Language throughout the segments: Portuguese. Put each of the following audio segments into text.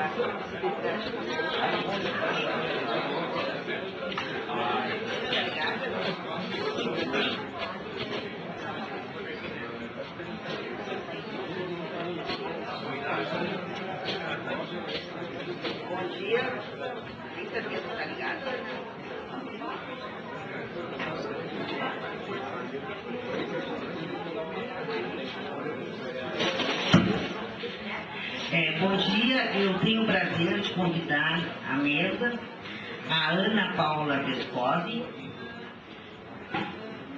Bom dia. Eita, minha tá ligada? Bom dia, eu tenho o prazer de convidar à mesa a Ana Paula Vescovi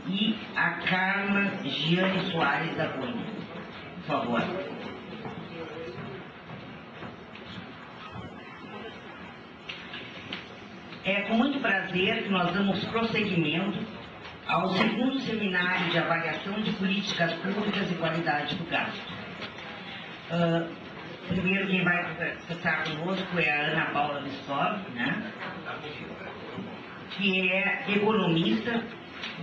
e a Carla Giane Soares da Cunha. Por favor. É com muito prazer que nós damos prosseguimento ao segundo seminário de avaliação de políticas públicas e qualidade do gasto. Primeiro, quem vai estar conosco é a Ana Paula Vescovi, né? Que é economista,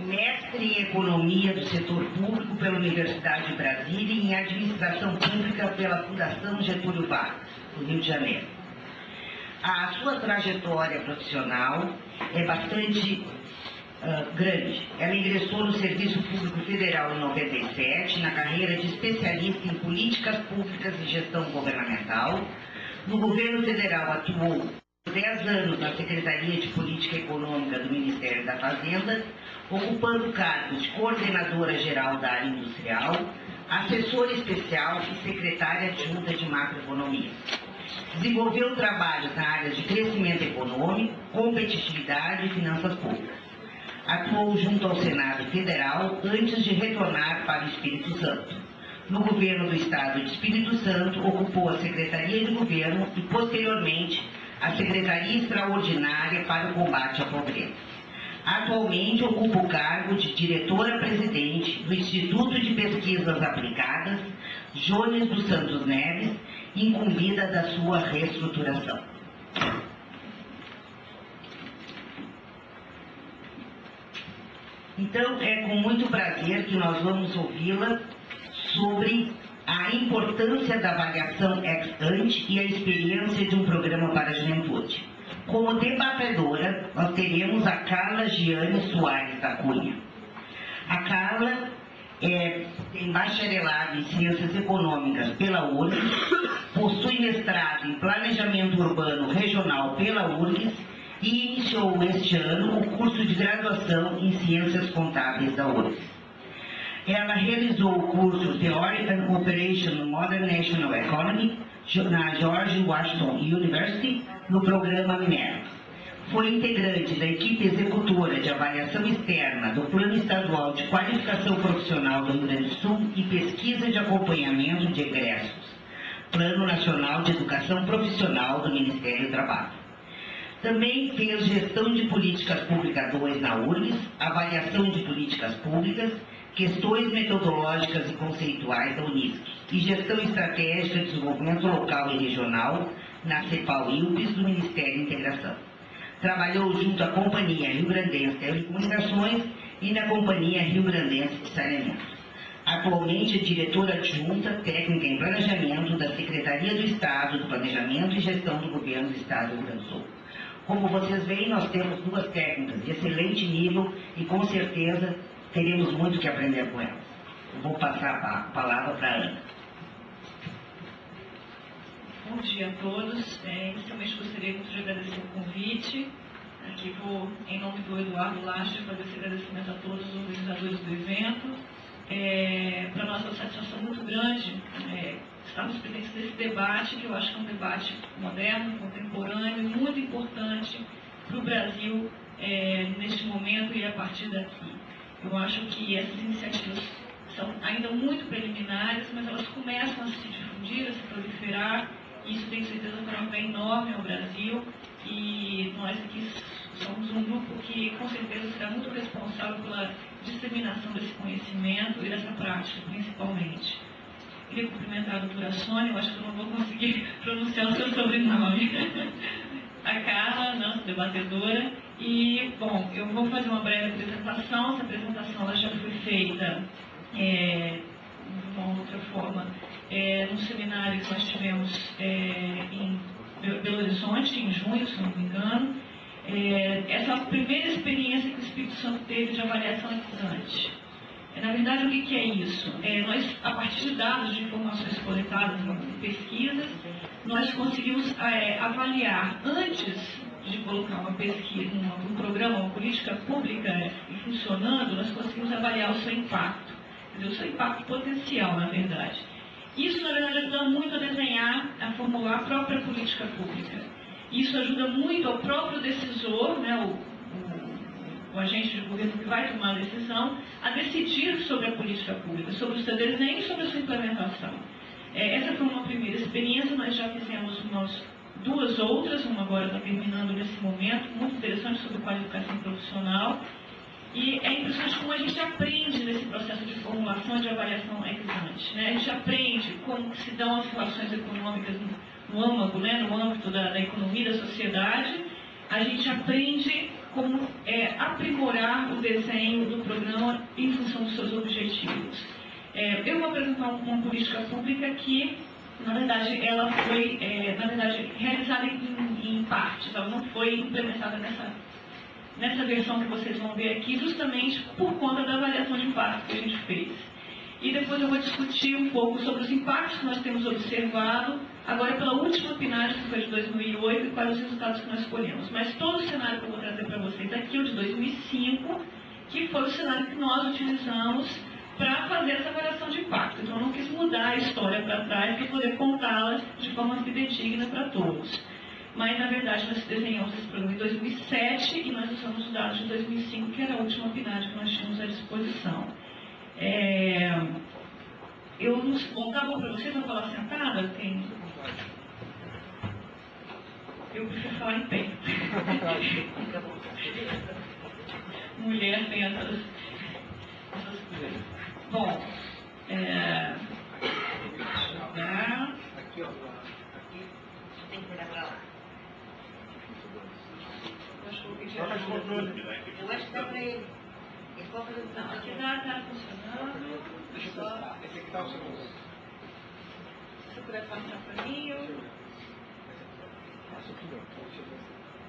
mestre em economia do setor público pela Universidade de Brasília e em administração pública pela Fundação Getúlio Vargas, do Rio de Janeiro. A sua trajetória profissional é bastante grande. Ela ingressou no Serviço Público Federal em 97, na carreira de especialista em políticas públicas e gestão governamental. No governo federal atuou 10 anos na Secretaria de Política Econômica do Ministério da Fazenda, ocupando cargos de coordenadora geral da área industrial, assessora especial e secretária adjunta de macroeconomia. Desenvolveu trabalhos na área de crescimento econômico, competitividade e finanças públicas. Atuou junto ao Senado Federal antes de retornar para o Espírito Santo. No governo do Estado de Espírito Santo, ocupou a Secretaria de Governo e, posteriormente, a Secretaria Extraordinária para o Combate à Pobreza. Atualmente, ocupa o cargo de diretora-presidente do Instituto de Pesquisas Aplicadas, Jones dos Santos Neves, incumbida da sua reestruturação. Então, é com muito prazer que nós vamos ouvi-la sobre a importância da avaliação ex ante e a experiência de um programa para a juventude. Como debatedora, nós teremos a Carla Giane Soares da Cunha. A Carla tem bacharelado em Ciências Econômicas pela URGS, possui mestrado em Planejamento Urbano Regional pela URGS e iniciou este ano o curso de graduação em Ciências Contábeis da URGS. Ela realizou o curso Theory and Operation Modern National Economy na George Washington University, no programa MER. Foi integrante da equipe executora de avaliação externa do Plano Estadual de Qualificação Profissional do Rio Grande do Sul e pesquisa de acompanhamento de egressos, Plano Nacional de Educação Profissional do Ministério do Trabalho. Também fez Gestão de Políticas Públicas 2 na URGS, Avaliação de Políticas Públicas, Questões Metodológicas e Conceituais da Unisc e Gestão Estratégica de Desenvolvimento Local e Regional na CEPAL-ILPES do Ministério da Integração. Trabalhou junto à Companhia Rio Grandense de Telecomunicações e na Companhia Rio Grandense de Saneamento. Atualmente é diretora adjunta técnica em planejamento da Secretaria do Estado do Planejamento e Gestão do Governo do Estado do Rio Grande do Sul. Como vocês veem, nós temos duas técnicas de excelente nível e com certeza teremos muito que aprender com elas. Eu vou passar a palavra para a Ana. Bom dia a todos. Inicialmente gostaria muito de agradecer o convite. Aqui vou, em nome do Eduardo Lacha, fazer esse agradecimento a todos os organizadores do evento. Para nós é uma satisfação muito grande estarmos presentes nesse debate, que eu acho que é um debate moderno, contemporâneo e muito importante para o Brasil neste momento e a partir daqui. Eu acho que essas iniciativas são ainda muito preliminares, mas elas começam a se difundir, a se proliferar. Isso, tenho certeza, fará um bem enorme ao Brasil e nós aqui somos um grupo que, com certeza, será muito responsável pela disseminação desse conhecimento e dessa prática, principalmente. Queria cumprimentar a doutora Sônia, eu acho que eu não vou conseguir pronunciar o seu sobrenome. A Carla, nossa debatedora. E, bom, eu vou fazer uma breve apresentação. Essa apresentação ela já foi feita de uma outra forma, num seminário que nós tivemos em Belo Horizonte, em junho, se não me engano. Essa primeira experiência que o Espírito Santo teve de avaliação ex-ante. Na verdade, o que é isso? Nós, a partir de dados de informações coletadas em pesquisas, nós conseguimos avaliar, antes de colocar uma pesquisa, um programa, uma política pública funcionando, nós conseguimos avaliar o seu impacto, quer dizer, o seu impacto potencial, na verdade. Isso, na verdade, ajuda muito a desenhar, a formular a própria política pública. Isso ajuda muito ao próprio decisor, né, o agente de governo que vai tomar a decisão, a decidir sobre a política pública, sobre o seu desenho e sobre a sua implementação. Essa foi uma primeira experiência, nós já fizemos duas outras, uma agora está terminando nesse momento, muito interessante, sobre qualificação profissional. E é interessante como a gente aprende nesse processo de formulação e de avaliação ex-ante, né? A gente aprende como se dão as relações econômicas no âmago, né? No âmbito da economia, da sociedade. A gente aprende como aprimorar o desenho do programa em função dos seus objetivos. Eu vou apresentar uma política pública que, na verdade, ela foi realizada em partes, ela não foi implementada nessa versão que vocês vão ver aqui, justamente por conta da avaliação de impacto que a gente fez. E depois eu vou discutir um pouco sobre os impactos que nós temos observado, agora pela última PNAD, que foi de 2008, e quais os resultados que nós escolhemos. Mas todo o cenário que eu vou trazer para vocês aqui é o de 2005, que foi o cenário que nós utilizamos para fazer essa avaliação de impacto. Então eu não quis mudar a história para trás para poder contá-la de forma fidedigna para todos. Mas, na verdade, nós desenhamos esse programa em 2007 e nós usamos os dados de 2005, que era a última PNAD que nós tínhamos à disposição. Eu não voltava para vocês, vou falar sentada? Eu prefiro falar em pé. Mulher tem essas coisas. Bom, aqui, ó. Aqui tem que virar para lá. Eu acho que dá para ele. Não, aqui está funcionando. Esse aqui está funcionando. Se você puder passar para mim, eu...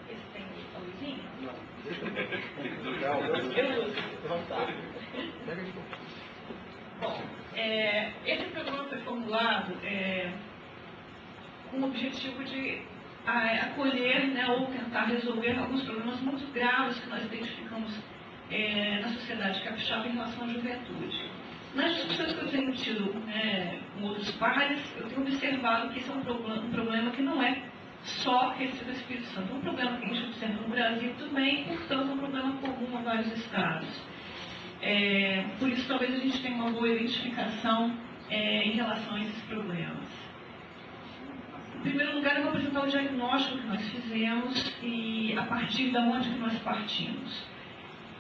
Esse tem a luzinha? Eu uso. Bom, esse programa foi formulado com o objetivo de acolher, né, ou tentar resolver alguns problemas muito graves que nós identificamos na sociedade capixaba em relação à juventude. Nas discussões que eu tenho tido com outros pares, eu tenho observado que esse é um problema que não é só restrito ao Espírito Santo. É um problema que a gente observa no Brasil também, portanto, é um problema comum a vários estados. Por isso, talvez a gente tenha uma boa identificação em relação a esses problemas. Em primeiro lugar, eu vou apresentar o diagnóstico que nós fizemos e a partir de onde que nós partimos.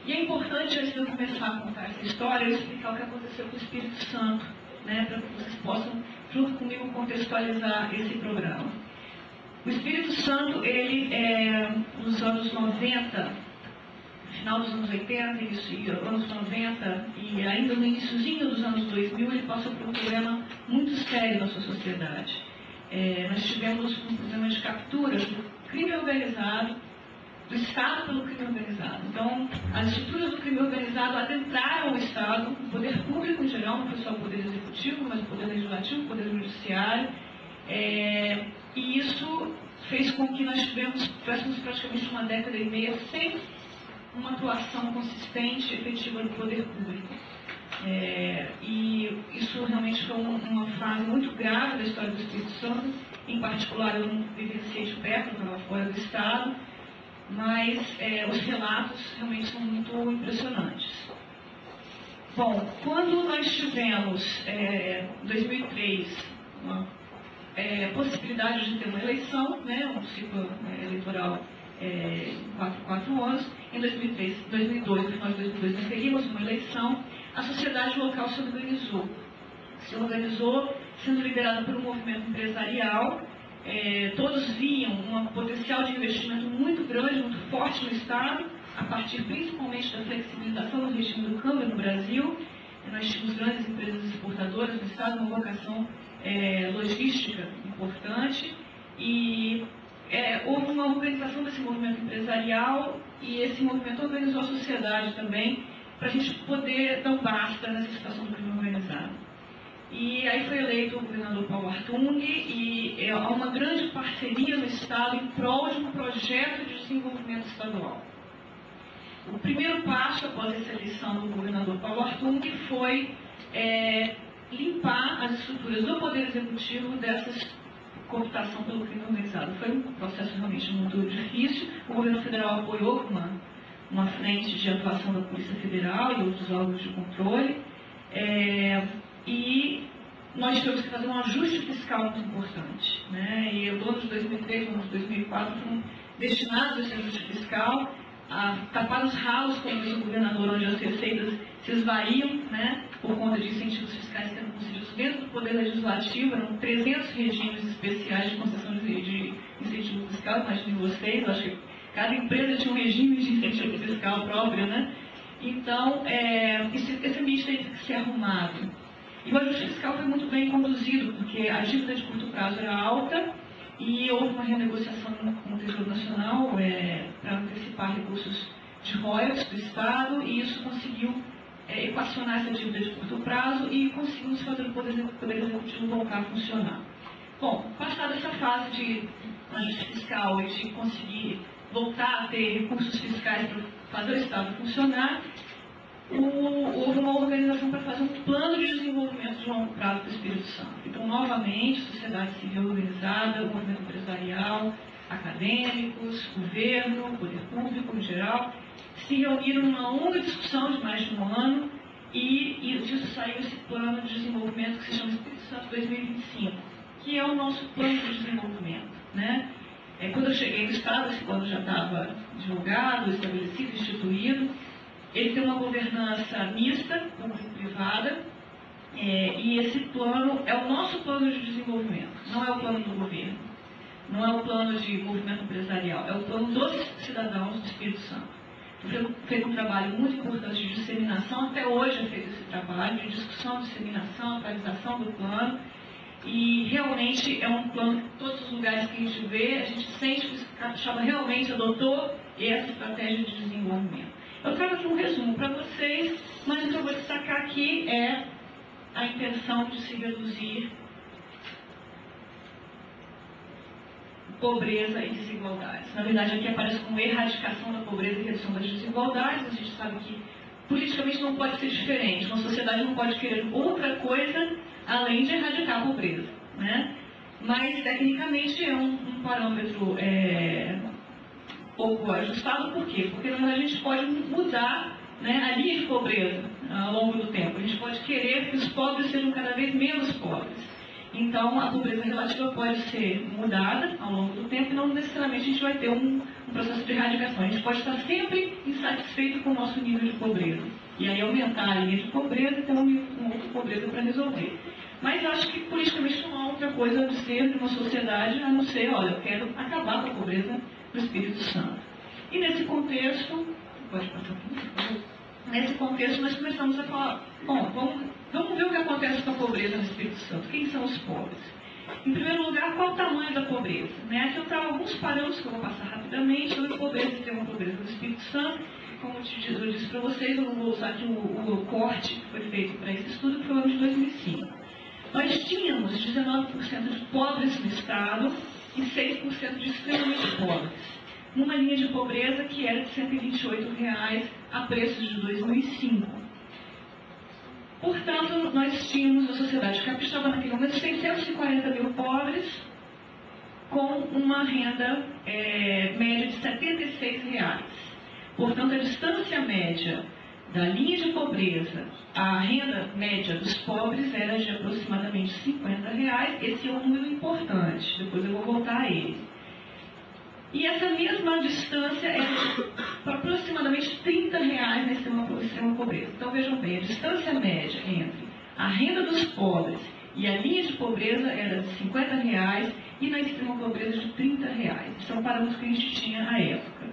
E é importante, antes de eu começar a contar essa história, eu explicar o que aconteceu com o Espírito Santo, né, para que vocês possam, junto comigo, contextualizar esse programa. O Espírito Santo, ele, nos anos 90, final dos anos 80, e anos 90, e ainda no iniciozinho dos anos 2000, ele passou por um problema muito sério na sua sociedade. Nós tivemos um problema de captura do crime organizado, do Estado pelo crime organizado. Então, as estruturas do crime organizado adentraram o Estado, o poder público em geral, não foi só o poder executivo, mas o poder legislativo, o poder judiciário, e isso fez com que nós tivéssemos praticamente uma década e meia sem uma atuação consistente e efetiva do poder público. E isso realmente foi uma fase muito grave da história do Espírito Santo. Em particular, eu não vivenciei de perto, eu estava fora do Estado, mas os relatos realmente são muito impressionantes. Bom, quando nós tivemos, em 2003, a possibilidade de ter uma eleição, né, um ciclo eleitoral em 4 anos, em 2002, no final de 2002, nós teríamos uma eleição, a sociedade local se organizou sendo liderada por um movimento empresarial. Todos viam um potencial de investimento muito grande, muito forte no Estado, a partir principalmente da flexibilização do regime do câmbio no Brasil. Nós tínhamos grandes empresas exportadoras no Estado, uma vocação logística importante, e houve uma organização desse movimento empresarial e esse movimento organizou a sociedade também para a gente poder dar um basta nessa situação do crime organizado. E aí foi eleito o governador Paulo Hartung e há uma grande parceria no Estado em prol de um projeto de desenvolvimento estadual. O primeiro passo após essa eleição do governador Paulo Hartung foi limpar as estruturas do Poder Executivo dessa cooptação pelo crime organizado. Foi um processo realmente muito difícil. O governo federal apoiou uma frente de atuação da Polícia Federal e outros órgãos de controle. E nós tivemos que fazer um ajuste fiscal muito importante, né? E o ano de 2003, o ano de 2004 foram destinados a esse ajuste fiscal, a tapar os ralos, como diz o governador, onde as receitas se esvaiam, né, por conta de incentivos fiscais que eram concedidos dentro do Poder Legislativo. Eram 300 regimes especiais de concessão de incentivo fiscal, imaginem vocês, eu acho que cada empresa tinha um regime de incentivo fiscal próprio, né? Então, esse ambiente teve que ser arrumado. E o ajuste fiscal foi muito bem conduzido, porque a dívida de curto prazo era alta e houve uma renegociação com o Tesouro Nacional para antecipar recursos de royalties do Estado, e isso conseguiu equacionar essa dívida de curto prazo e conseguimos fazer o Poder Executivo voltar a funcionar. Bom, passada essa fase de ajuste fiscal e de conseguir voltar a ter recursos fiscais para fazer o Estado funcionar, houve uma organização para fazer um plano de desenvolvimento de longo prazo do Espírito Santo. Então, novamente, sociedade civil organizada, o movimento empresarial, acadêmicos, governo, poder público em geral, se reuniram numa longa discussão de mais de um ano e disso saiu esse plano de desenvolvimento que se chama Espírito Santo 2025, que é o nosso plano de desenvolvimento, né? Quando eu cheguei no Estado, esse plano já estava divulgado, estabelecido, instituído. Ele tem uma governança mista, público-privada, e esse plano é o nosso plano de desenvolvimento, não é o plano do governo, não é o plano de movimento empresarial, é o plano dos cidadãos do Espírito Santo. Foi feito um trabalho muito importante de disseminação, até hoje é feito esse trabalho de discussão, disseminação, atualização do plano, e realmente é um plano que todos os lugares que a gente vê, a gente sente que o Capixaba realmente adotou essa estratégia de desenvolvimento. Eu trago aqui um resumo para vocês, mas o que eu vou destacar aqui é a intenção de se reduzir pobreza e desigualdades. Na verdade, aqui aparece como erradicação da pobreza e redução das desigualdades. A gente sabe que politicamente não pode ser diferente. Uma sociedade não pode querer outra coisa além de erradicar a pobreza, né? Mas, tecnicamente, é um parâmetro pouco ajustado. Por quê? Porque, na verdade, a gente pode mudar, né, a linha de pobreza ao longo do tempo. A gente pode querer que os pobres sejam cada vez menos pobres. Então, a pobreza relativa pode ser mudada ao longo do tempo e não necessariamente a gente vai ter um processo de erradicação. A gente pode estar sempre insatisfeito com o nosso nível de pobreza. E aí aumentar a linha de pobreza e ter uma outra pobreza para resolver. Mas eu acho que politicamente não há outra coisa a dizer de uma sociedade a não ser, olha, eu quero acabar com a pobreza no Espírito Santo. E nesse contexto, pode passar aqui? Nesse contexto nós começamos a falar, bom, vamos ver o que acontece com a pobreza no Espírito Santo. Quem são os pobres? Em primeiro lugar, qual o tamanho da pobreza? Aqui eu trago alguns parâmetros que eu vou passar rapidamente. A pobreza tem uma pobreza no Espírito Santo. Como eu disse para vocês, eu não vou usar aqui o corte que foi feito para esse estudo, que foi o ano de 2005. Nós tínhamos 19% de pobres no Estado e 6% de extremamente pobres, numa linha de pobreza que era de R$ 128 a preços de 2005. Portanto, nós tínhamos na sociedade capixaba naquele momento 640 mil pobres com uma renda média de R$ 76. Portanto, a distância média da linha de pobreza à renda média dos pobres era de aproximadamente R$ 50. Esse é um número importante, depois eu vou voltar a ele. E essa mesma distância é de aproximadamente R$ 30 na extrema pobreza. Então vejam bem, a distância média entre a renda dos pobres e a linha de pobreza era de R$ 50 e na extrema pobreza de R$ 30. Isso é um parâmetro que a gente tinha à época.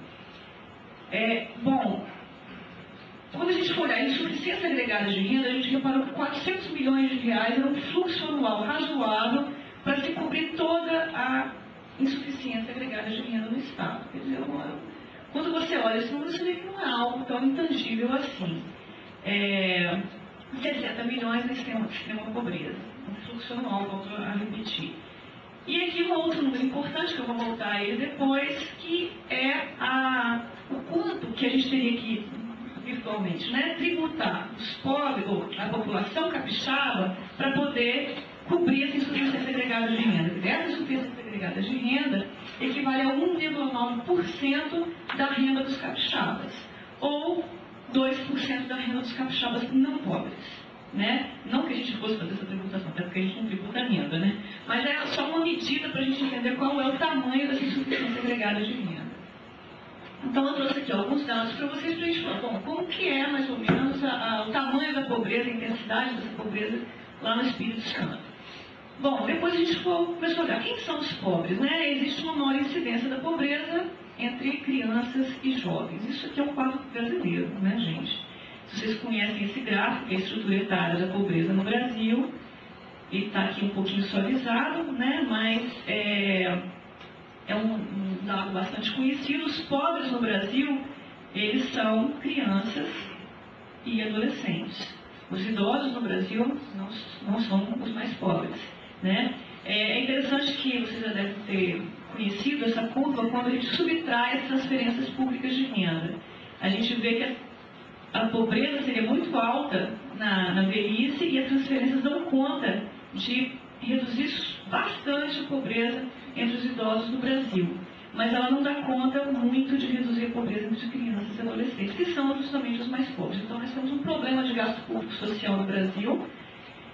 Bom, quando a gente for olhar a insuficiência agregada de renda, a gente reparou que 400 milhões de reais era um fluxo anual razoável para se cobrir toda a insuficiência agregada de renda no Estado. Quer dizer, quando você olha esse número, você vê que não é algo tão intangível assim. 60 milhões nesse sistema pobreza. Um fluxo anual, volto a repetir. E aqui um outro número importante, que eu vou voltar a ele depois, que é o quanto que a gente teria que, virtualmente, né, tributar os pobres, ou a população capixaba, para poder cobrir essa insuficiência agregada de renda. Essa insuficiência agregada de renda equivale a 1,9% da renda dos capixabas, ou 2% da renda dos capixabas não pobres. Né? Não que a gente fosse fazer essa tributação, até porque a gente não tributa renda, né? Mas é só uma medida para a gente entender qual é o tamanho dessa insuficiência agregada de renda. Então eu trouxe aqui alguns dados para vocês, para a gente falar, bom, como que é mais ou menos o tamanho da pobreza, a intensidade dessa pobreza lá no Espírito Santo. Bom, depois a gente começou a olhar quem são os pobres, né? Existe uma maior incidência da pobreza entre crianças e jovens. Isso aqui é um quadro brasileiro, né, gente? Vocês conhecem esse gráfico, que é a estrutura etária da pobreza no Brasil, e está aqui um pouquinho suavizado, né? Mas é um dado bastante conhecido. Os pobres no Brasil, eles são crianças e adolescentes. Os idosos no Brasil não são os mais pobres, né? É interessante que vocês já devem ter conhecido essa curva quando a gente subtrai as transferências públicas de renda. A gente vê que a pobreza seria muito alta na velhice e as transferências dão conta de reduzir bastante a pobreza entre os idosos no Brasil. Mas ela não dá conta muito de reduzir a pobreza entre crianças e adolescentes, que são justamente os mais pobres. Então nós temos um problema de gasto público social no Brasil,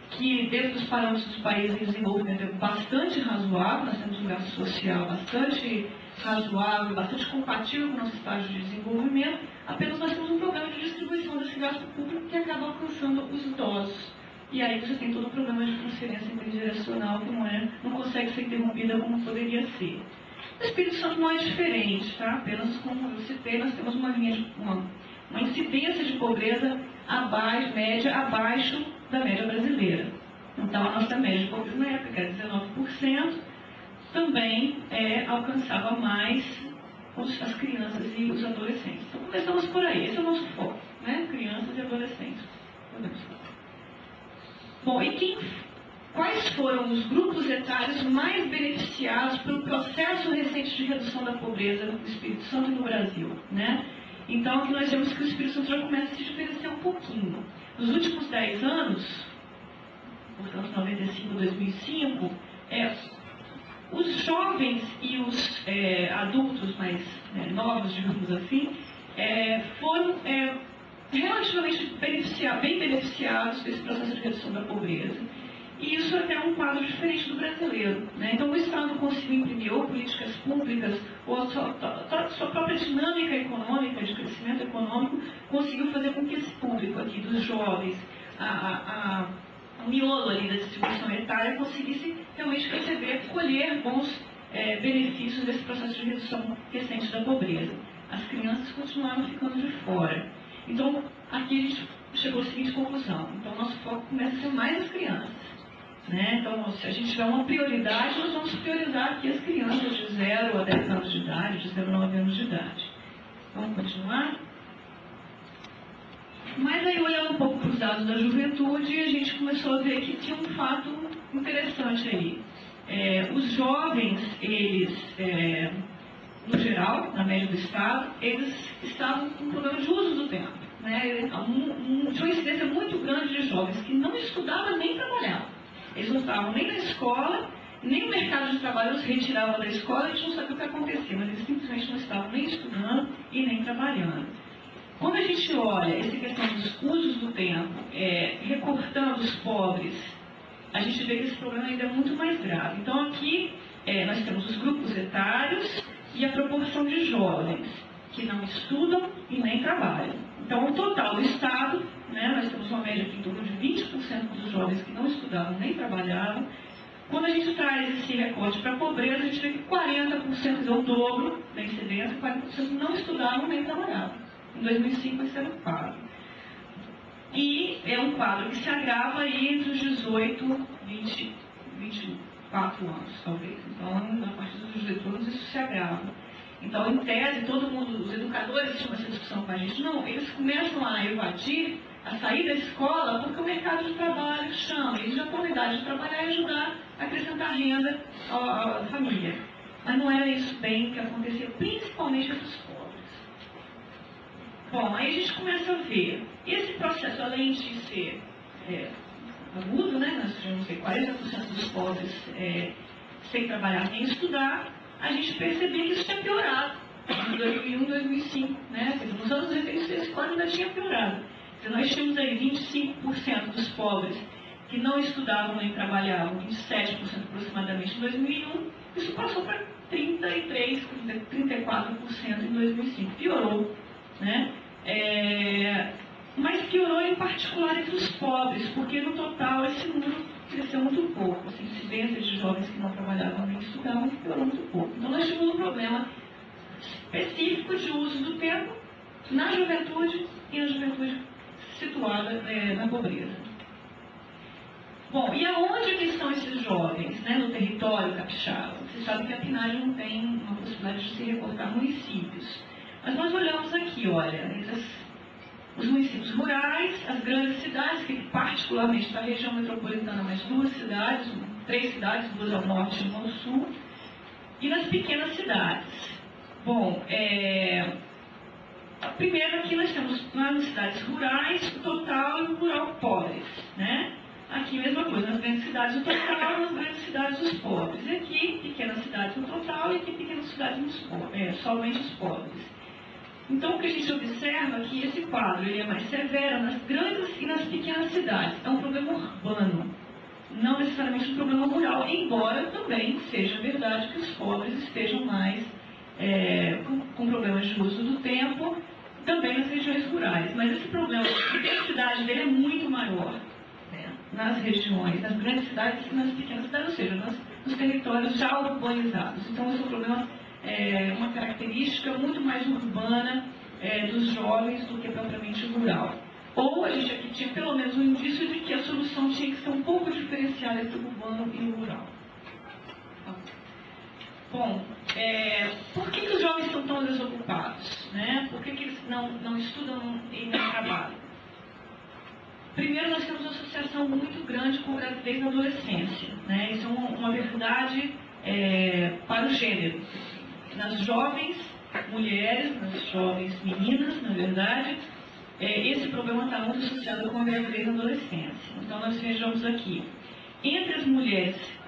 que dentro dos parâmetros dos países em desenvolvimento é bastante razoável. Nós temos um gasto social bastante razoável, bastante compatível com o nosso estágio de desenvolvimento. Apenas nós temos um problema de distribuição desse gasto público que acaba alcançando os idosos. E aí você tem todo um problema de transferência interdirecional que não consegue ser interrompida como poderia ser. O Espírito Santo não é diferente, tá? Apenas como eu citei, nós temos uma incidência de pobreza média abaixo da média brasileira. Então a nossa média de pobreza na época, que era 19%, também alcançava mais as crianças e os adolescentes. Então começamos por aí, esse é o nosso foco, né? Crianças e adolescentes. Bom, e quais foram os grupos etários mais beneficiados pelo processo recente de redução da pobreza no Espírito Santo e no Brasil, né? Então aqui nós vemos que o Espírito Santo já começa a se diferenciar um pouquinho. Nos últimos 10 anos, portanto 95 a 2005, os jovens e os adultos mais novos, digamos assim, foram relativamente bem beneficiados desse processo de redução da pobreza. E isso até é um quadro diferente do brasileiro, né? Então o Estado conseguiu imprimir ou políticas públicas, ou a sua própria dinâmica econômica, de crescimento econômico, conseguiu fazer com que esse público aqui, dos jovens, o miolo ali da distribuição etária, conseguisse realmente colher bons benefícios desse processo de redução recente da pobreza. As crianças continuaram ficando de fora. Então, aqui a gente chegou à seguinte conclusão. Então, nosso foco começa a ser mais as crianças, né? Então, se a gente tiver uma prioridade, nós vamos priorizar aqui as crianças de 0 a 10 anos de idade, de 0 a 9 anos de idade. Vamos continuar? Mas aí, olhando um pouco para os dados da juventude, a gente começou a ver que tinha um fato interessante aí. Os jovens, eles, no geral, na média do Estado, eles estavam com um problema de uso do tempo, né? Tinha uma incidência muito grande de jovens que não estudavam nem trabalhavam. Eles não estavam nem na escola, nem no mercado de trabalho os retirava da escola, eles não sabiam o que acontecia, mas eles simplesmente não estavam nem estudando e nem trabalhando. Quando a gente olha essa questão dos usos do tempo, recortando os pobres, a gente vê que esse problema ainda é muito mais grave. Então aqui nós temos os grupos etários e a proporção de jovens que não estudam e nem trabalham. Então o total do Estado, né, nós temos uma média aqui em torno de 20% dos jovens que não estudavam nem trabalhavam. Quando a gente traz esse recorte para a pobreza, a gente vê que 40% é o dobro da incidência, 40% não estudavam nem trabalhavam. Em 2005 esse era o quadro. E é um quadro que se agrava aí entre os 18 e 21. 4 anos, talvez. Então, a partir dos 18 anos, isso se agrava. Então, em tese, todo mundo, os educadores tinham essa discussão com a gente. Não, eles começam a evadir, a sair da escola, porque o mercado de trabalho chama. Eles já estão na idade de trabalhar e ajudar a acrescentar renda à família. Mas não era isso bem que acontecia, principalmente entre os pobres. Bom, aí a gente começa a ver. Esse processo, além de ser agudo, né? Nós tínhamos 40% dos pobres sem trabalhar nem estudar, a gente percebia que isso tinha piorado em 2001, 2005, né? Nos anos 96, quase ainda tinha piorado. Então, nós tínhamos aí 25% dos pobres que não estudavam nem trabalhavam, 27% aproximadamente em 2001, isso passou para 33%, 34% em 2005. Piorou, né? Mas piorou em particular entre os pobres, porque no total esse número cresceu muito pouco. Assim, a incidência de jovens que não trabalhavam nem estudavam piorou muito pouco. Então nós tínhamos um problema específico de uso do tempo na juventude e na juventude situada na pobreza. Bom, e aonde que estão esses jovens, né, no território capixaba? Vocês sabem que a PNAD não tem uma possibilidade de se recortar municípios. Mas nós olhamos aqui, olha, os municípios rurais, as grandes cidades, que particularmente da região metropolitana, mas 2 cidades, 3 cidades, 2 ao norte e 1 ao sul, e nas pequenas cidades. Bom, primeiro aqui nós temos nas cidades rurais o total e o rural pobres, né? Aqui mesma coisa, nas grandes cidades o total, nas grandes cidades os pobres. E aqui, pequenas cidades o total, e aqui pequenas cidades somente os pobres. Então, o que a gente observa é que esse quadro ele é mais severo nas grandes e nas pequenas cidades. É um problema urbano, não necessariamente um problema rural, embora também seja verdade que os pobres estejam mais com problemas de uso do tempo, também nas regiões rurais. Mas esse problema, a diversidade dele é muito maior, né, nas regiões, nas grandes cidades e nas pequenas cidades, ou seja, nos territórios já urbanizados. Então, esse é um problema uma característica muito mais urbana dos jovens do que propriamente rural. Ou a gente aqui tinha pelo menos um indício de que a solução tinha que ser um pouco diferenciada entre o urbano e o rural. Bom, por que os jovens estão tão desocupados, né? Por que eles não estudam e não trabalham? Primeiro, nós temos uma associação muito grande com gravidez na adolescência, né? Isso é uma verdade para o gênero. Nas jovens mulheres, nas jovens meninas, na verdade, esse problema está muito associado com a gravidez na adolescência. Então, nós vejamos aqui, entre as mulheres,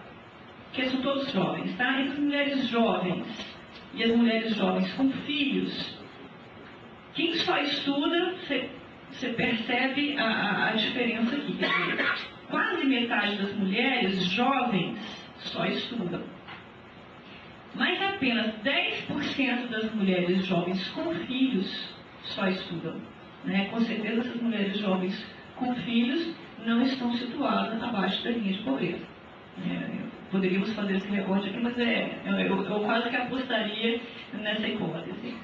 que são todos jovens, tá? Entre as mulheres jovens e as mulheres jovens com filhos, quem só estuda, você percebe a diferença aqui. Quer dizer, quase metade das mulheres jovens só estudam. Mas apenas 10% das mulheres jovens com filhos só estudam, né? Com certeza, essas mulheres jovens com filhos não estão situadas abaixo da linha de pobreza. Poderíamos fazer esse recorte aqui, mas eu quase que apostaria nessa hipótese,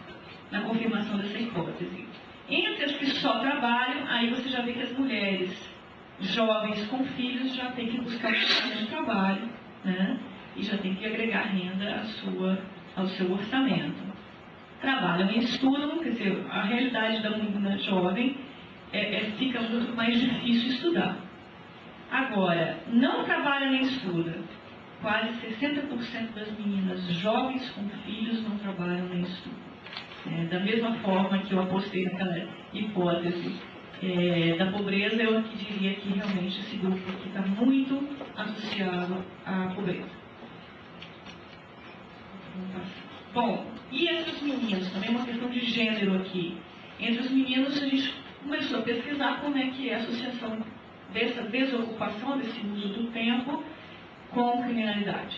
na confirmação dessa hipótese. Entre as que só trabalham, aí você já vê que as mulheres jovens com filhos já têm que buscar um de trabalho, né? E já tem que agregar renda ao seu orçamento. Trabalham e estudam, quer dizer, a realidade da menina jovem fica muito mais difícil estudar. Agora, não trabalha nem estuda. Quase 60% das meninas jovens com filhos não trabalham nem estudam. Da mesma forma que eu apostei naquela hipótese da pobreza, eu aqui diria que realmente esse grupo aqui está muito associado à pobreza. Bom, e essas meninas? Também uma questão de gênero aqui. Entre os meninos, a gente começou a pesquisar como é que é a associação dessa desocupação, desse uso do tempo, com criminalidade.